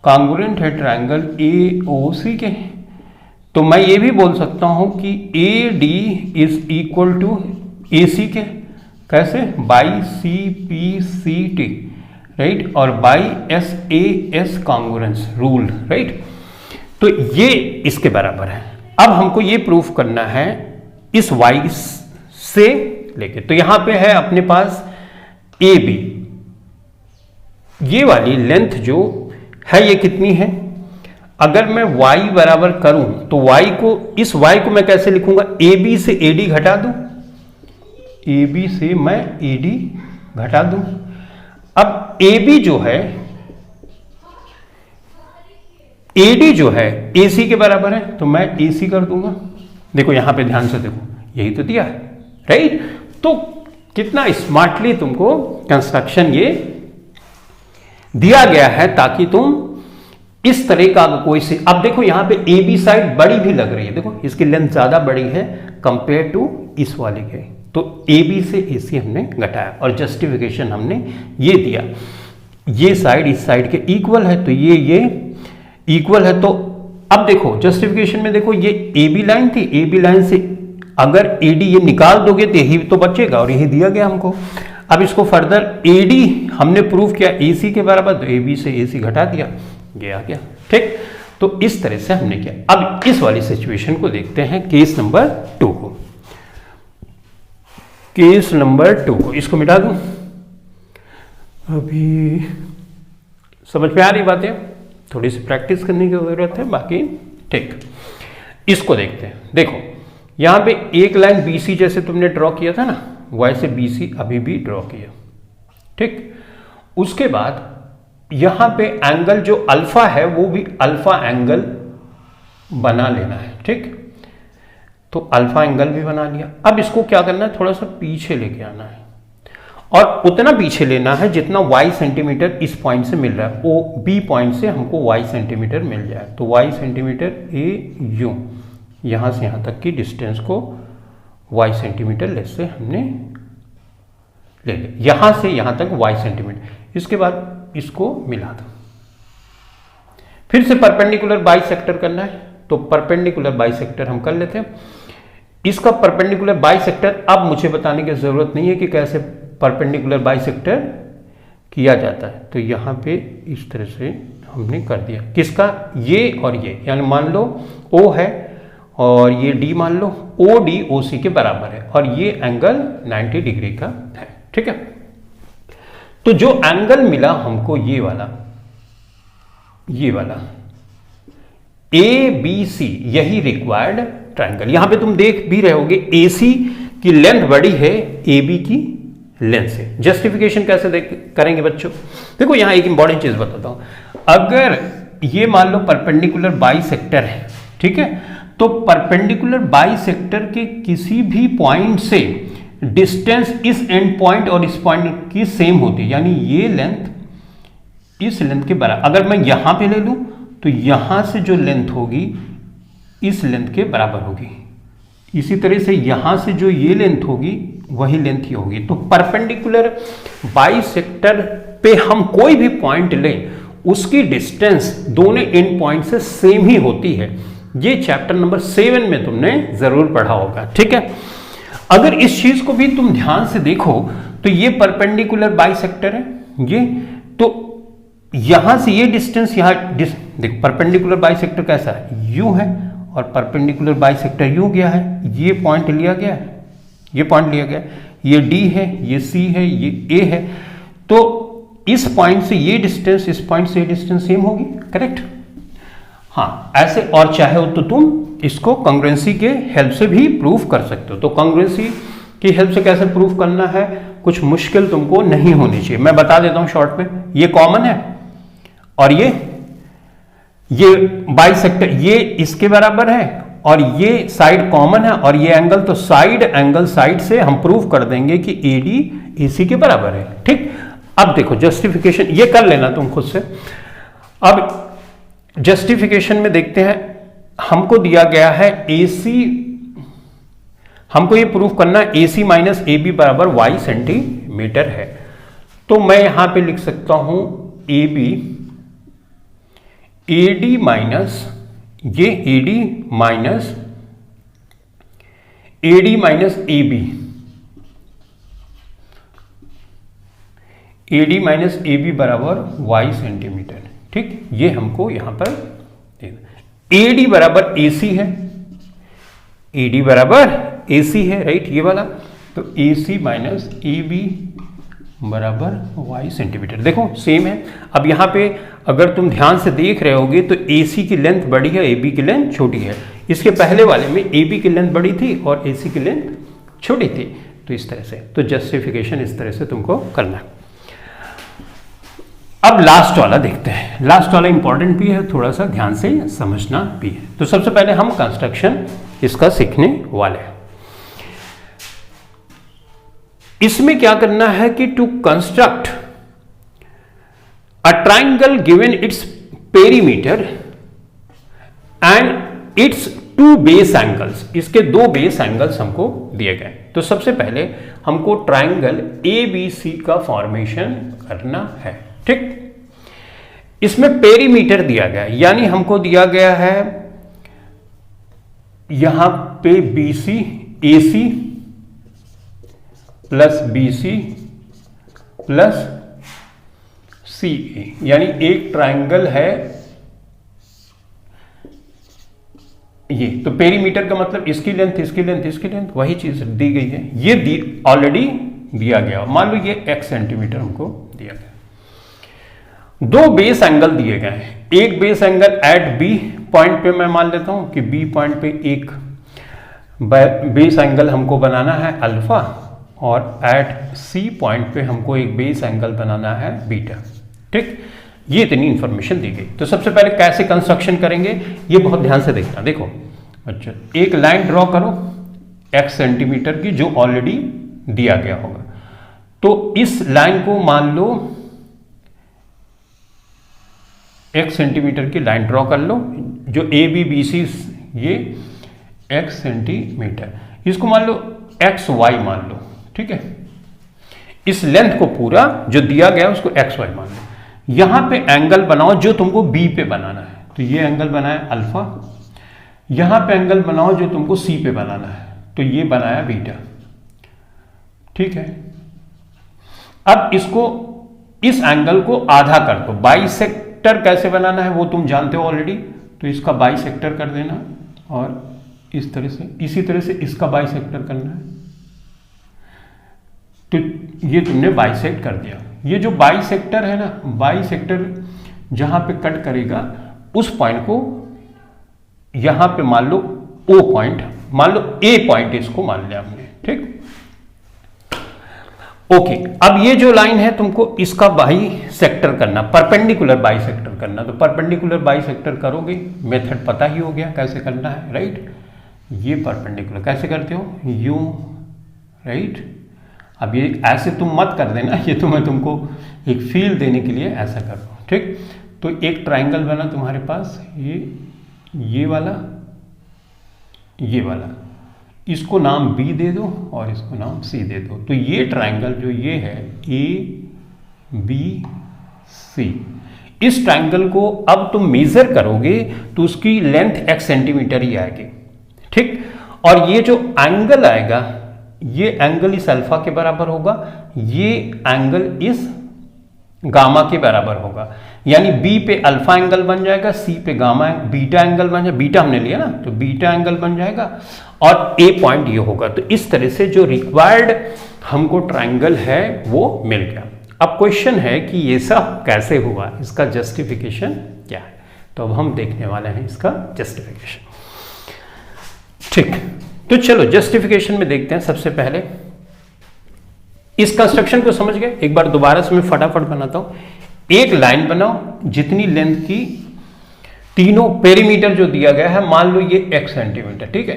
कॉन्ग्रुएंट है ट्रायंगल AOC के। तो मैं ये भी बोल सकता हूं कि AD is equal to AC के, कैसे? बाई CPCT, राइट, और by SAS congruence rule, right. तो ये इसके बराबर है। अब हमको ये प्रूफ करना है इस y से लेके, तो यहां पे है अपने पास AB, ये वाली लेंथ जो है ये कितनी है? अगर मैं y बराबर करूं तो y को, इस y को मैं कैसे लिखूंगा? AB से AD घटा दूं, AB से मैं AD घटा दूं। अब AB जो है, AD जो है AC के बराबर है तो मैं AC कर दूंगा। देखो यहां पे ध्यान से देखो, यही तो दिया है, राइट। तो कितना स्मार्टली तुमको कंस्ट्रक्शन ये दिया गया है ताकि तुम इस तरह का कोई से, अब देखो यहां पे AB साइड बड़ी भी लग रही है, देखो इसकी लेंथ ज्यादा बड़ी है कंपेयर टू इस वाले के, तो AB से AC हमने घटाया और जस्टिफिकेशन हमने ये दिया, ये साइड इस साइड के इक्वल है तो ये इक्वल है। तो अब देखो जस्टिफिकेशन में देखो ये AB लाइन थी, AB लाइन से अगर AD ये निकाल दोगे तो यही तो बचेगा और यही दिया गया हमको। अब इसको फर्दर AD हमने प्रूव किया AC के बराबर, तो AB से AC घटा दिया, ये आ गया, ठीक। तो इस तरह से हमने किया। अब इस वाली सिचुएशन को देखते हैं, केस नंबर 2 को, केस नंबर 2 को इसको मिटा दूं। अभी समझ में आ रही बातें? थोड़ी सी प्रैक्टिस करने की जरूरत है, बाकी ठीक। इसको देखते हैं। देखो यहां पे एक लाइन BC जैसे तुमने ड्रॉ किया था ना, वैसे BC अभी भी ड्रॉ किया, ठीक। उसके बाद यहां पे एंगल जो अल्फा है वो भी अल्फा एंगल बना लेना है, ठीक। तो अल्फा एंगल भी बना लिया। अब इसको क्या करना है? थोड़ा सा पीछे लेके आना है और उतना पीछे लेना है जितना y सेंटीमीटर इस पॉइंट से मिल रहा है, O B पॉइंट से हमको y सेंटीमीटर मिल जाए, तो y सेंटीमीटर AU, यहां से यहां तक की डिस्टेंस को y सेंटीमीटर लेस से हमने ले लिया, यहां से यहां तक y सेंटीमीटर। इसके बाद इसको मिला दो, फिर से परपेंडिकुलर बाइसेक्टर करना है, तो परपेंडिकुलर बाइसेक्टर हम कर लेते हैं। इसका परपेंडिकुलर बाइसेक्टर अब मुझे बताने की जरूरत नहीं है कि कैसे परपेंडिकुलर बाइसेक्टर किया जाता है, तो यहां पे इस तरह से हमने कर दिया। किसका? ये और ये, यानी मान लो O है और ये D मान लो, OD OC के बराबर है और ये एंगल 90 डिग्री का है, ठीक है। तो जो एंगल मिला हमको ये वाला ABC, यही रिक्वायर्ड ट्रायंगल। यहां पे तुम देख भी रहे होगे AC की लेंथ बड़ी है AB की लेंथ से। जस्टिफिकेशन कैसे करेंगे बच्चों? देखो यहां एक इंपॉर्टेंट चीज बताता हूं। अगर ये मान लो परपेंडिकुलर बाइसेक्टर है, ठीक है, तो परपेंडिकुलर बाइसेक्टर के किसी भी पॉइंट से डिस्टेंस इस एंड पॉइंट और इस पॉइंट की सेम होती है, यानी ये लेंथ इस लेंथ के बराबर। अगर मैं यहां पे ले लूं तो यहां से जो लेंथ होगी इस लेंथ के बराबर होगी, इसी तरह से यहां से जो ये लेंथ होगी वही लेंथ ही होगी। तो परपेंडिकुलर बाइसेक्टर पे हम कोई भी पॉइंट लें उसकी डिस्टेंस दोनों एंड पॉइंट से सेम ही होती है। ये चैप्टर नंबर 7 में तुमने जरूर पढ़ा होगा, ठीक है। अगर इस चीज को भी तुम ध्यान से देखो तो ये परपेंडिकुलर बाइसेक्टर है, ये तो यहां से ये डिस्टेंस यहां देखो, परपेंडिकुलर बाइसेक्टर कैसा है? यू है और परपेंडिकुलर बाइसेक्टर यू गया है, ये पॉइंट लिया गया है, ये पॉइंट लिया गया, ये D है, ये C है, ये A है। तो इस पॉइंट से ये डिस्टेंस, इस पॉइंट से ये डिस्टेंस सेम होगी, करेक्ट। हाँ, ऐसे और चाहे हो तो तुम इसको कांग्रुएंसी के हेल्प से भी प्रूफ कर सकते हो। तो कांग्रुएंसी की हेल्प से कैसे प्रूफ करना है, कुछ मुश्किल तुमको नहीं होनी चाहिए, मैं बता देता हूं शॉर्ट में। ये कॉमन है और ये बाइसेक्टर, ये इसके बराबर है और ये साइड कॉमन है और ये एंगल, तो साइड एंगल साइड से हम प्रूव कर देंगे कि AD AC के बराबर है, ठीक। अब देखो जस्टिफिकेशन ये कर लेना तुम खुद से। अब जस्टिफिकेशन में देखते हैं, हमको दिया गया है AC, हमको ये प्रूफ करना AC माइनस AB बराबर Y सेंटीमीटर है। तो मैं यहां पे लिख सकता हूं AB AD माइनस ये AD minus AB, AD minus AB बराबर Y सेंटीमीटर, ठीक। ये हमको यहां पर AD बराबर AC है, AD बराबर AC है, राइट, ये वाला। तो AC माइनस AB बराबर Y सेंटीमीटर, देखो सेम है। अब यहां पे अगर तुम ध्यान से देख रहे होगे तो AC की लेंथ बड़ी है, AB की लेंथ छोटी है। इसके पहले वाले में AB की लेंथ बड़ी थी और AC की लेंथ छोटी थी। तो इस तरह से, तो जस्टिफिकेशन इस तरह से तुमको करना है। अब लास्ट वाला देखते हैं। लास्ट वाला इंपॉर्टेंट भी है, थोड़ा सा ध्यान से समझना भी है। तो सबसे पहले हम कंस्ट्रक्शन इसका सीखने वाले हैं। इसमें क्या करना है कि to construct a triangle given its perimeter and its two base angles, इसके दो बेस एंगल्स हमको दिए गए। तो सबसे पहले हमको ट्राइंगल ABC का फॉर्मेशन करना है, ठीक। इसमें पेरीमीटर दिया गया है, यानी हमको दिया गया है यहां पे BC AC plus BC plus CA, यानी एक ट्राइंगल है ये। तो पेरीमीटर का मतलब इसकी लेंथ, इसकी लेंथ, इसकी लेंथ, वही चीज दी गई है। ये ऑलरेडी दिया गया, मान लो ये x सेंटीमीटर हमको दिया गया। दो बेस एंगल दिए गए हैं, एक base angle at B point पे मैं मान लेता हूं कि B पॉइंट पे एक बेस एंगल हमको बनाना है अल्फा, और एट C पॉइंट पे हमको एक बेस एंगल बनाना है बीटा, ठीक। ये इतनी इंफॉर्मेशन दी गई। तो सबसे पहले कैसे कंस्ट्रक्शन करेंगे ये बहुत ध्यान से देखना। देखो अच्छा, एक लाइन ड्रॉ करो x सेंटीमीटर की जो ऑलरेडी दिया गया होगा। तो इस लाइन को मान लो x सेंटीमीटर की लाइन ड्रॉ कर लो, जो ABBC ये x सेंटीमीटर, इसको मान लो XY मान लो, ठीक है। इस लेंथ को पूरा जो दिया गया उसको XY मान लो। यहां पे एंगल बनाओ जो तुमको B पे बनाना है। तो ये एंगल बनाया अल्फा, यहां पे एंगल बनाओ जो तुमको C पे बनाना है, तो ये बनाया बीटा, ठीक है। अब इसको, इस एंगल को आधा कर दो। बाइसेक्टर कैसे बनाना है वो तुम जानते हो ऑलरेडी, तो इसका बाइसेक्टर कर देना और इस तरह से, इसी तरह से इसका बाइसेक्टर करना है। तो ये तुमने बाइसेक्ट कर दिया। ये जो बाइसेक्टर है ना, बाइसेक्टर जहां पे कट करेगा उस पॉइंट को यहां पे मान लो O पॉइंट, मान लो A पॉइंट इसको मान लिया हमने, ठीक। ओके, अब ये जो लाइन है तुमको इसका बाइसेक्टर करना, परपेंडिकुलर बाइसेक्टर करना। तो परपेंडिकुलर बाइसेक्टर करोगे, मेथड पता ही हो गया कैसे करना है, राइट। ये परपेंडिकुलर कैसे करते हो, यूं, राइट। अब ये ऐसे तुम मत कर देना, ये तो मैं तुमको एक फील देने के लिए ऐसा कर रहा हूं, ठीक। तो एक ट्राइंगल बना तुम्हारे पास, ये वाला, ये वाला, इसको नाम B दे दो और इसको नाम C दे दो। तो ये ट्राइंगल जो ये है ABC, इस ट्राइंगल को अब तुम मेजर करोगे तो उसकी लेंथ x सेंटीमीटर ही आएगी, ठीक। और ये जो एंगल आएगा, ये एंगल इस अल्फा के बराबर होगा, ये एंगल इस गामा के बराबर होगा। यानी B पे अल्फा एंगल बन जाएगा, C पे गामा बीटा एंगल बन जाएगा, बीटा हमने लिया ना, तो बीटा एंगल बन जाएगा और A पॉइंट ये होगा। तो इस तरह से जो रिक्वायर्ड हमको ट्राइंगल है वो मिल गया। अब क्वेश्चन है कि ये सब कैसे हुआ, इसका जस्टिफिकेशन क्या है, तो अब हम देखने वाले हैं इसका जस्टिफिकेशन। ठीक, तो चलो जस्टिफिकेशन में देखते हैं। सबसे पहले इस कंस्ट्रक्शन को समझ गए, एक बार दोबारा से मैं फटाफट बनाता हूं। एक लाइन बनाओ जितनी लेंथ की तीनों पेरीमीटर जो दिया गया है, मान लो ये x सेंटीमीटर, ठीक है,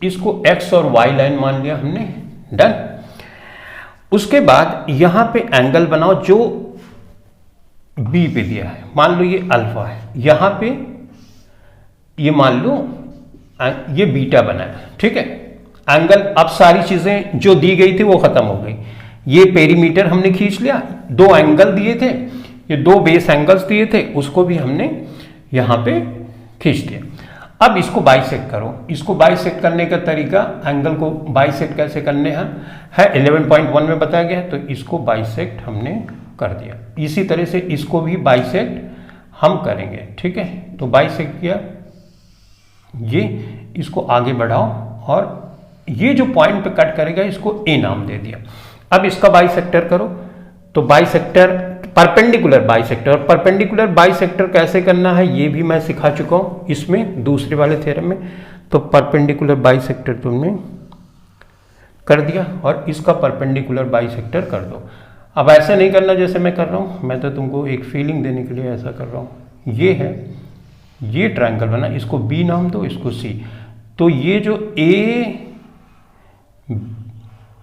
इसको x और y लाइन मान लिया हमने, डन। उसके बाद यहां पे एंगल बनाओ जो B पे दिया है, मान लो ये अल्फा है, यहां पे ये मान लो ये बीटा बना है, ठीक है। एंगल, अब सारी चीजें जो दी गई थी वो खत्म हो गई। ये पेरीमीटर हमने खींच लिया, दो एंगल दिए थे, ये दो बेस एंगल्स दिए थे, उसको भी हमने यहां पे खींच दिया। अब इसको बाइसेक्ट करो। इसको बाइसेक्ट करने का तरीका, एंगल को बाइसेक्ट कैसे करने हैं है 11.1 में बताया गया है, तो इसको बाइसेक्ट हमने कर दिया। इसी तरह से इसको भी बाइसेक्ट हम करेंगे, ठीक है। तो बाइसेक्ट किया, ये इसको आगे बढ़ाओ और ये जो पॉइंट पे कट करेगा इसको ए नाम दे दिया। अब इसका बाइसेक्टर करो, तो बाइसेक्टर परपेंडिकुलर बाइसेक्टर, और परपेंडिकुलर बाइसेक्टर कैसे करना है ये भी मैं सिखा चुका हूं इसमें दूसरे वाले थ्योरम में। तो परपेंडिकुलर बाइसेक्टर तुमने कर दिया और इसका परपेंडिकुलर बाइसेक्टर कर दो। अब ऐसे नहीं करना जैसे मैं कर रहा हूं, मैं तो तुमको एक फीलिंग देने के लिए ऐसा कर रहा हूं। ये है, ये ट्रायंगल बना, इसको बी नाम दो, इसको सी। तो ये जो ए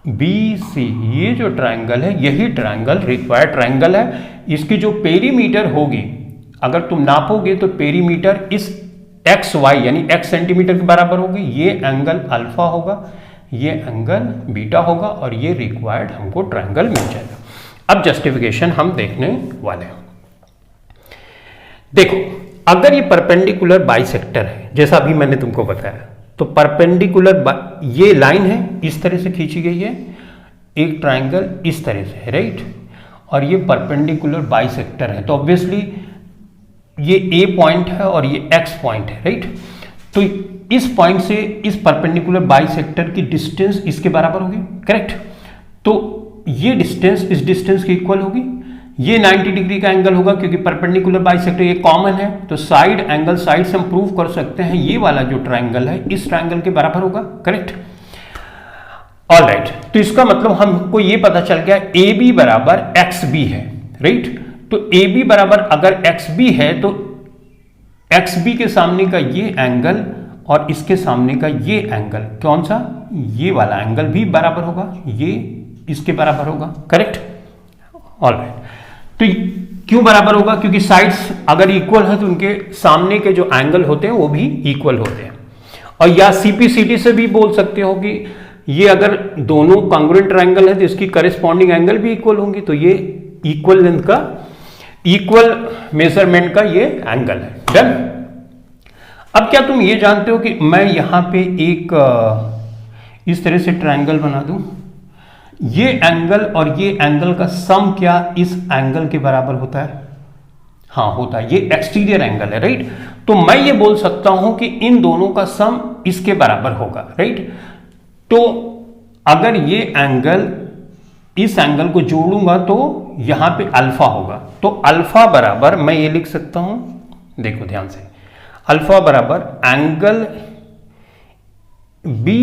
बी सी, ये जो ट्रायंगल है, यही ट्रायंगल रिक्वायर्ड ट्रायंगल है। इसकी जो पेरीमीटर होगी, अगर तुम नापोगे तो पेरीमीटर इस एक्स वाई यानी एक्स सेंटीमीटर के बराबर होगी। ये एंगल अल्फा होगा, ये एंगल बीटा होगा, और ये रिक्वायर्ड हमको ट्रायंगल मिल जाएगा। अब जस्टिफिकेशन हम देखने वाले हैं। देखो, अगर ये परपेंडिकुलर बाइसेक्टर है, जैसा अभी मैंने तुमको बताया, तो परपेंडिकुलर ये लाइन है, इस तरह से खींची गई है, एक ट्रायंगल इस तरह से है, राइट, और ये परपेंडिकुलर बाइसेक्टर है। तो ऑब्वियसली ये ए पॉइंट है और ये एक्स पॉइंट है, राइट। तो इस पॉइंट से इस परपेंडिकुलर बाइसेक्टर की डिस्टेंस इसके बराबर होगी, करेक्ट। तो ये डिस्टेंस इस डिस्टेंस की इक्वल होगी। ये 90 डिग्री का एंगल होगा क्योंकि परपेंडिकुलर बाइसेक्टर ये कॉमन है, तो साइड एंगल, साइड से हम प्रूव कर सकते हैं ये वाला जो ट्रायंगल है इस ट्रायंगल के बराबर होगा, करेक्ट। ऑलराइट, तो इसका मतलब हमको ये पता चल गया ए बी बराबर एक्स बी है, राइट। तो ए बी बराबर अगर एक्स बी है तो एक्स बी के सामने का ये एंगल और इसके सामने का ये एंगल, कौन सा, ये वाला एंगल भी बराबर होगा, ये इसके बराबर होगा, करेक्ट। ऑलराइट, तो क्यों बराबर होगा, क्योंकि साइड्स अगर इक्वल है तो उनके सामने के जो एंगल होते हैं वो भी इक्वल होते हैं। और या सीपीसीटी से भी बोल सकते हो कि ये अगर दोनों कॉन्ग्रुएंट ट्रायंगल है तो इसकी करेस्पॉन्डिंग एंगल भी इक्वल होंगी, तो ये इक्वल लेंथ का, इक्वल मेजरमेंट का ये एंगल है, डन। अब क्या तुम ये जानते हो कि मैं यहां पे एक इस तरह से ट्रायंगल बना दूं, ये एंगल और ये एंगल का सम क्या इस एंगल के बराबर होता है? हाँ, होता है। ये एक्सटीरियर एंगल है, राइट। तो मैं ये बोल सकता हूं कि इन दोनों का सम इसके बराबर होगा, राइट। तो अगर ये एंगल इस एंगल को जोड़ूंगा तो यहां पे अल्फा होगा, तो अल्फा बराबर मैं ये लिख सकता हूं, देखो ध्यान से, अल्फा बराबर एंगल बी,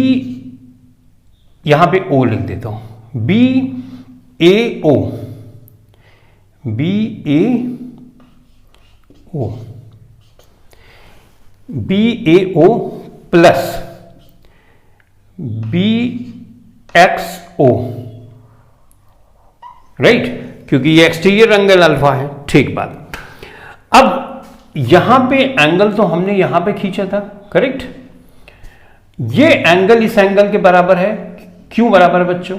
यहां पे ओ लिख देता हूं, बी ए ओ, बी ए ओ, बी ए O plus B X O, right, क्योंकि ये एक्सटीरियर एंगल अल्फा है, ठीक बात। अब यहां पे एंगल तो हमने यहां पे खींचा था, करेक्ट। ये एंगल इस एंगल के बराबर है, क्यों बराबर है बच्चों?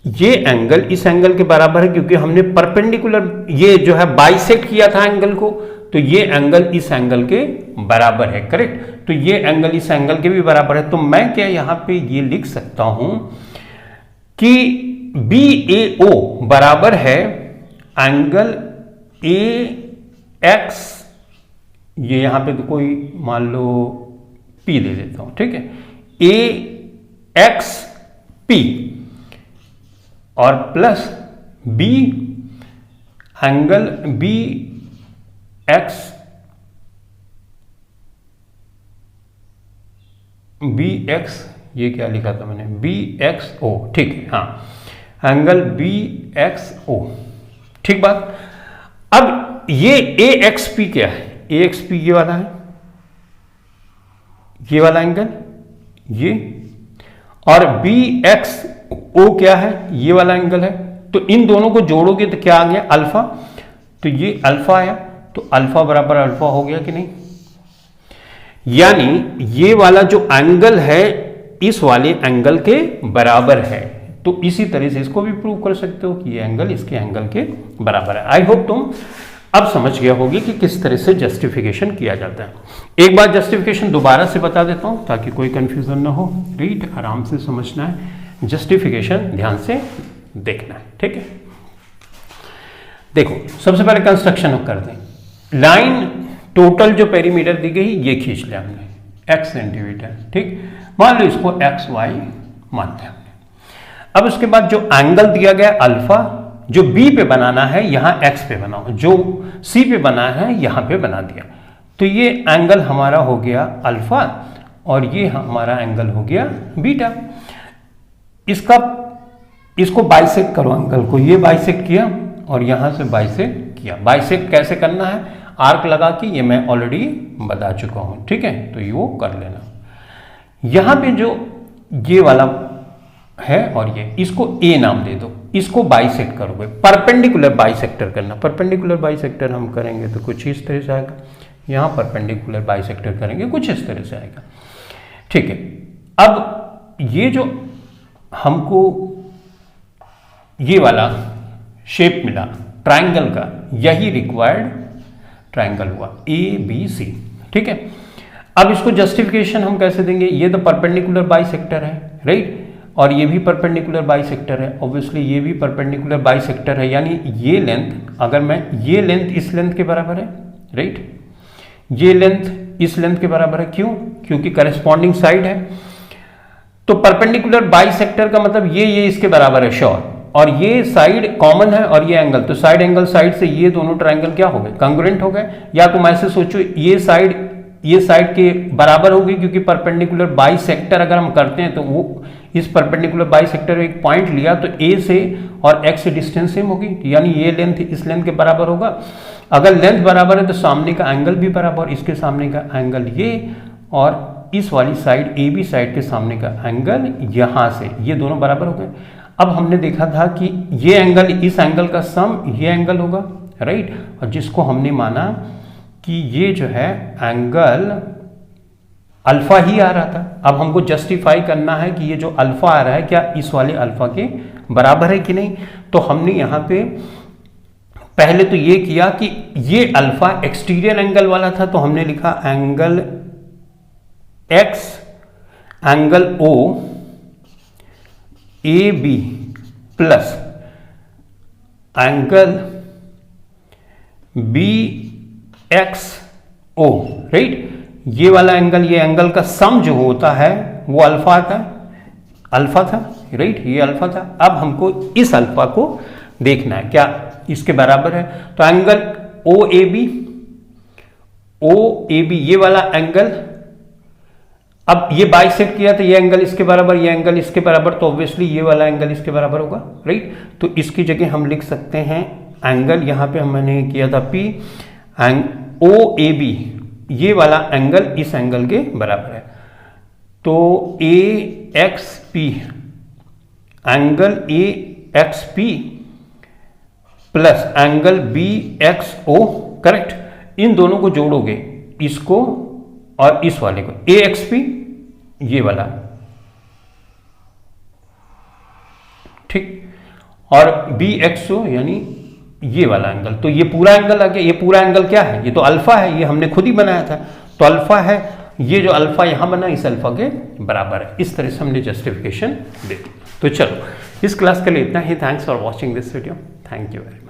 ये एंगल इस एंगल के बराबर है क्योंकि हमने परपेंडिकुलर ये जो है बाइसेक्ट किया था एंगल को, तो ये एंगल इस एंगल के बराबर है, करेक्ट। तो ये एंगल इस एंगल के भी बराबर है, तो मैं क्या यहां पे ये लिख सकता हूं कि बी ए ओ बराबर है एंगल ए एक्स, ये यहां पे तो कोई मान लो पी दे देता हूं, ठीक है, ए एक्स पी, और plus B angle B X ये क्या लिखा था मैंने, बी एक्स ओ, ठीक है, हाँ, एंगल बी एक्स ओ, ठीक बात। अब ये ए एक्स पी क्या है, ए एक्स पी ये वाला है, ये वाला एंगल ये, और बी एक्स ओ क्या है, ये वाला एंगल है। तो इन दोनों को जोड़ोगे तो क्या आ गया, अल्फा। तो ये अल्फा आया, तो अल्फा बराबर अल्फा हो गया कि नहीं। यानी ये वाला जो एंगल है इस वाले एंगल के बराबर है। तो इसी तरह से इसको भी प्रूव कर सकते हो कि ये एंगल इसके एंगल के बराबर है। आई होप तुम अब समझ गया होगी कि किस तरह से जस्टिफिकेशन किया जाता है। एक बार जस्टिफिकेशन दोबारा से बता देता हूं ताकि कोई कंफ्यूजन ना हो। राइट, आराम से समझना है, जस्टिफिकेशन ध्यान से देखना है, ठीक है। देखो, सबसे पहले कंस्ट्रक्शन करते हैं। लाइन टोटल जो पेरीमीटर दी गई ये खींच लिया हमने x सेंटीमीटर, ठीक। मान लो इसको एक्स वाई मानते हैं हमने। अब उसके बाद जो एंगल दिया गया अल्फा, जो B पे बनाना है यहां x पे बनाओ, जो C पे बना है यहां पे बना दिया। तो ये एंगल हमारा हो गया अल्फा और ये हमारा एंगल हो गया बीटा। इसको बाइसेक्ट करो एंगल को, ये बाइसेक्ट किया और यहां से बाइसेक्ट किया। बाइसेक्ट कैसे करना है, आर्क लगा के, ये मैं ऑलरेडी बता चुका हूं, ठीक है। तो ये कर लेना। यहां पे जो ये वाला है और ये, इसको ए नाम दे दो, इसको बाइसेक्ट करोगे, परपेंडिकुलर बाइसेक्टर करना। परपेंडिकुलर बाइसेक्टर हम करेंगे तो कुछ इस तरह से आएगा, यहां परपेंडिकुलर बाइसेक्टर करेंगे कुछ इस तरह से आएगा, ठीक है। अब ये जो हमको ये वाला शेप मिला ट्राइंगल का, यही रिक्वायर्ड ट्राइंगल हुआ ए बी सी, ठीक है। अब इसको जस्टिफिकेशन हम कैसे देंगे, ये तो परपेंडिकुलर बाइसेक्टर है, राइट, और ये भी परपेंडिकुलर बाइसेक्टर है, ऑब्वियसली ये भी परपेंडिकुलर बाइसेक्टर है। यानी ये लेंथ, अगर मैं ये लेंथ इस लेंथ के बराबर है, राइट, ये लेंथ इस लेंथ के बराबर है, क्यों, क्योंकि करस्पॉन्डिंग साइड है। तो परपेंडिकुलर बाइसेक्टर का मतलब ये इसके बराबर है श्योर, और ये साइड कॉमन है और ये एंगल, तो साइड एंगल साइड से ये दोनों ट्राइंगल क्या हो गए, कांग्रुएंट हो गए। या तुम ऐसे सोचो ये साइड के बराबर होगी, क्योंकि परपेंडिकुलर बाइसेक्टर अगर हम करते हैं तो वो इस परपेंडिकुलर बाइसेक्टर में एक पॉइंट लिया तो ए से और एक्स से डिस्टेंस सेम होगी, यानी ये लेंथ इस लेंथ के बराबर होगा। अगर लेंथ बराबर है तो सामने का एंगल भी बराबर, इसके सामने का एंगल ये, और इस वाली साइड ए बी साइड के सामने का एंगल यहां से, ये दोनों बराबर हो गए। अब हमने देखा था कि ये एंगल इस एंगल का सम ये एंगल होगा, राइट, और जिसको हमने माना कि ये जो है एंगल अल्फा ही आ रहा था। अब हमको जस्टिफाई करना है कि ये जो अल्फा आ रहा है क्या इस वाले अल्फा के बराबर है कि नहीं। तो हमने यहां पे पहले तो ये किया कि ये अल्फा एक्सटीरियर एंगल वाला था, तो हमने लिखा angle X angle O A B plus angle B X O, right. ये वाला एंगल, ये एंगल का सम जो होता है वो अल्फा था, राइट, ये अल्फा था। अब हमको इस अल्फा को देखना है क्या इसके बराबर है। तो एंगल ओ ए बी ये वाला एंगल, अब ये बाइसेक्ट किया तो ये एंगल इसके बराबर, ये एंगल इसके बराबर, तो ऑब्वियसली ये वाला एंगल इसके बराबर होगा, राइट। तो इसकी जगह हम लिख सकते हैं एंगल, यहां पे मैंने किया था पी, ओ ए बी ये वाला एंगल इस एंगल के बराबर है। तो A X P, angle A X P plus angle B X O, correct. इन दोनों को जोड़ोगे, इसको और इस वाले को, ए एक्स पी ये वाला, ठीक, और बी एक्स ओ यानी ये वाला एंगल। तो ये पूरा एंगल आ गया। ये पूरा एंगल क्या है, ये तो अल्फा है, ये हमने खुद ही बनाया था, तो अल्फा है, ये जो अल्फा यहां बना इस अल्फा के बराबर है। इस तरह से हमने जस्टिफिकेशन दे दी। तो चलो, इस क्लास के लिए इतना ही। Thanks for watching this video, thank you very much.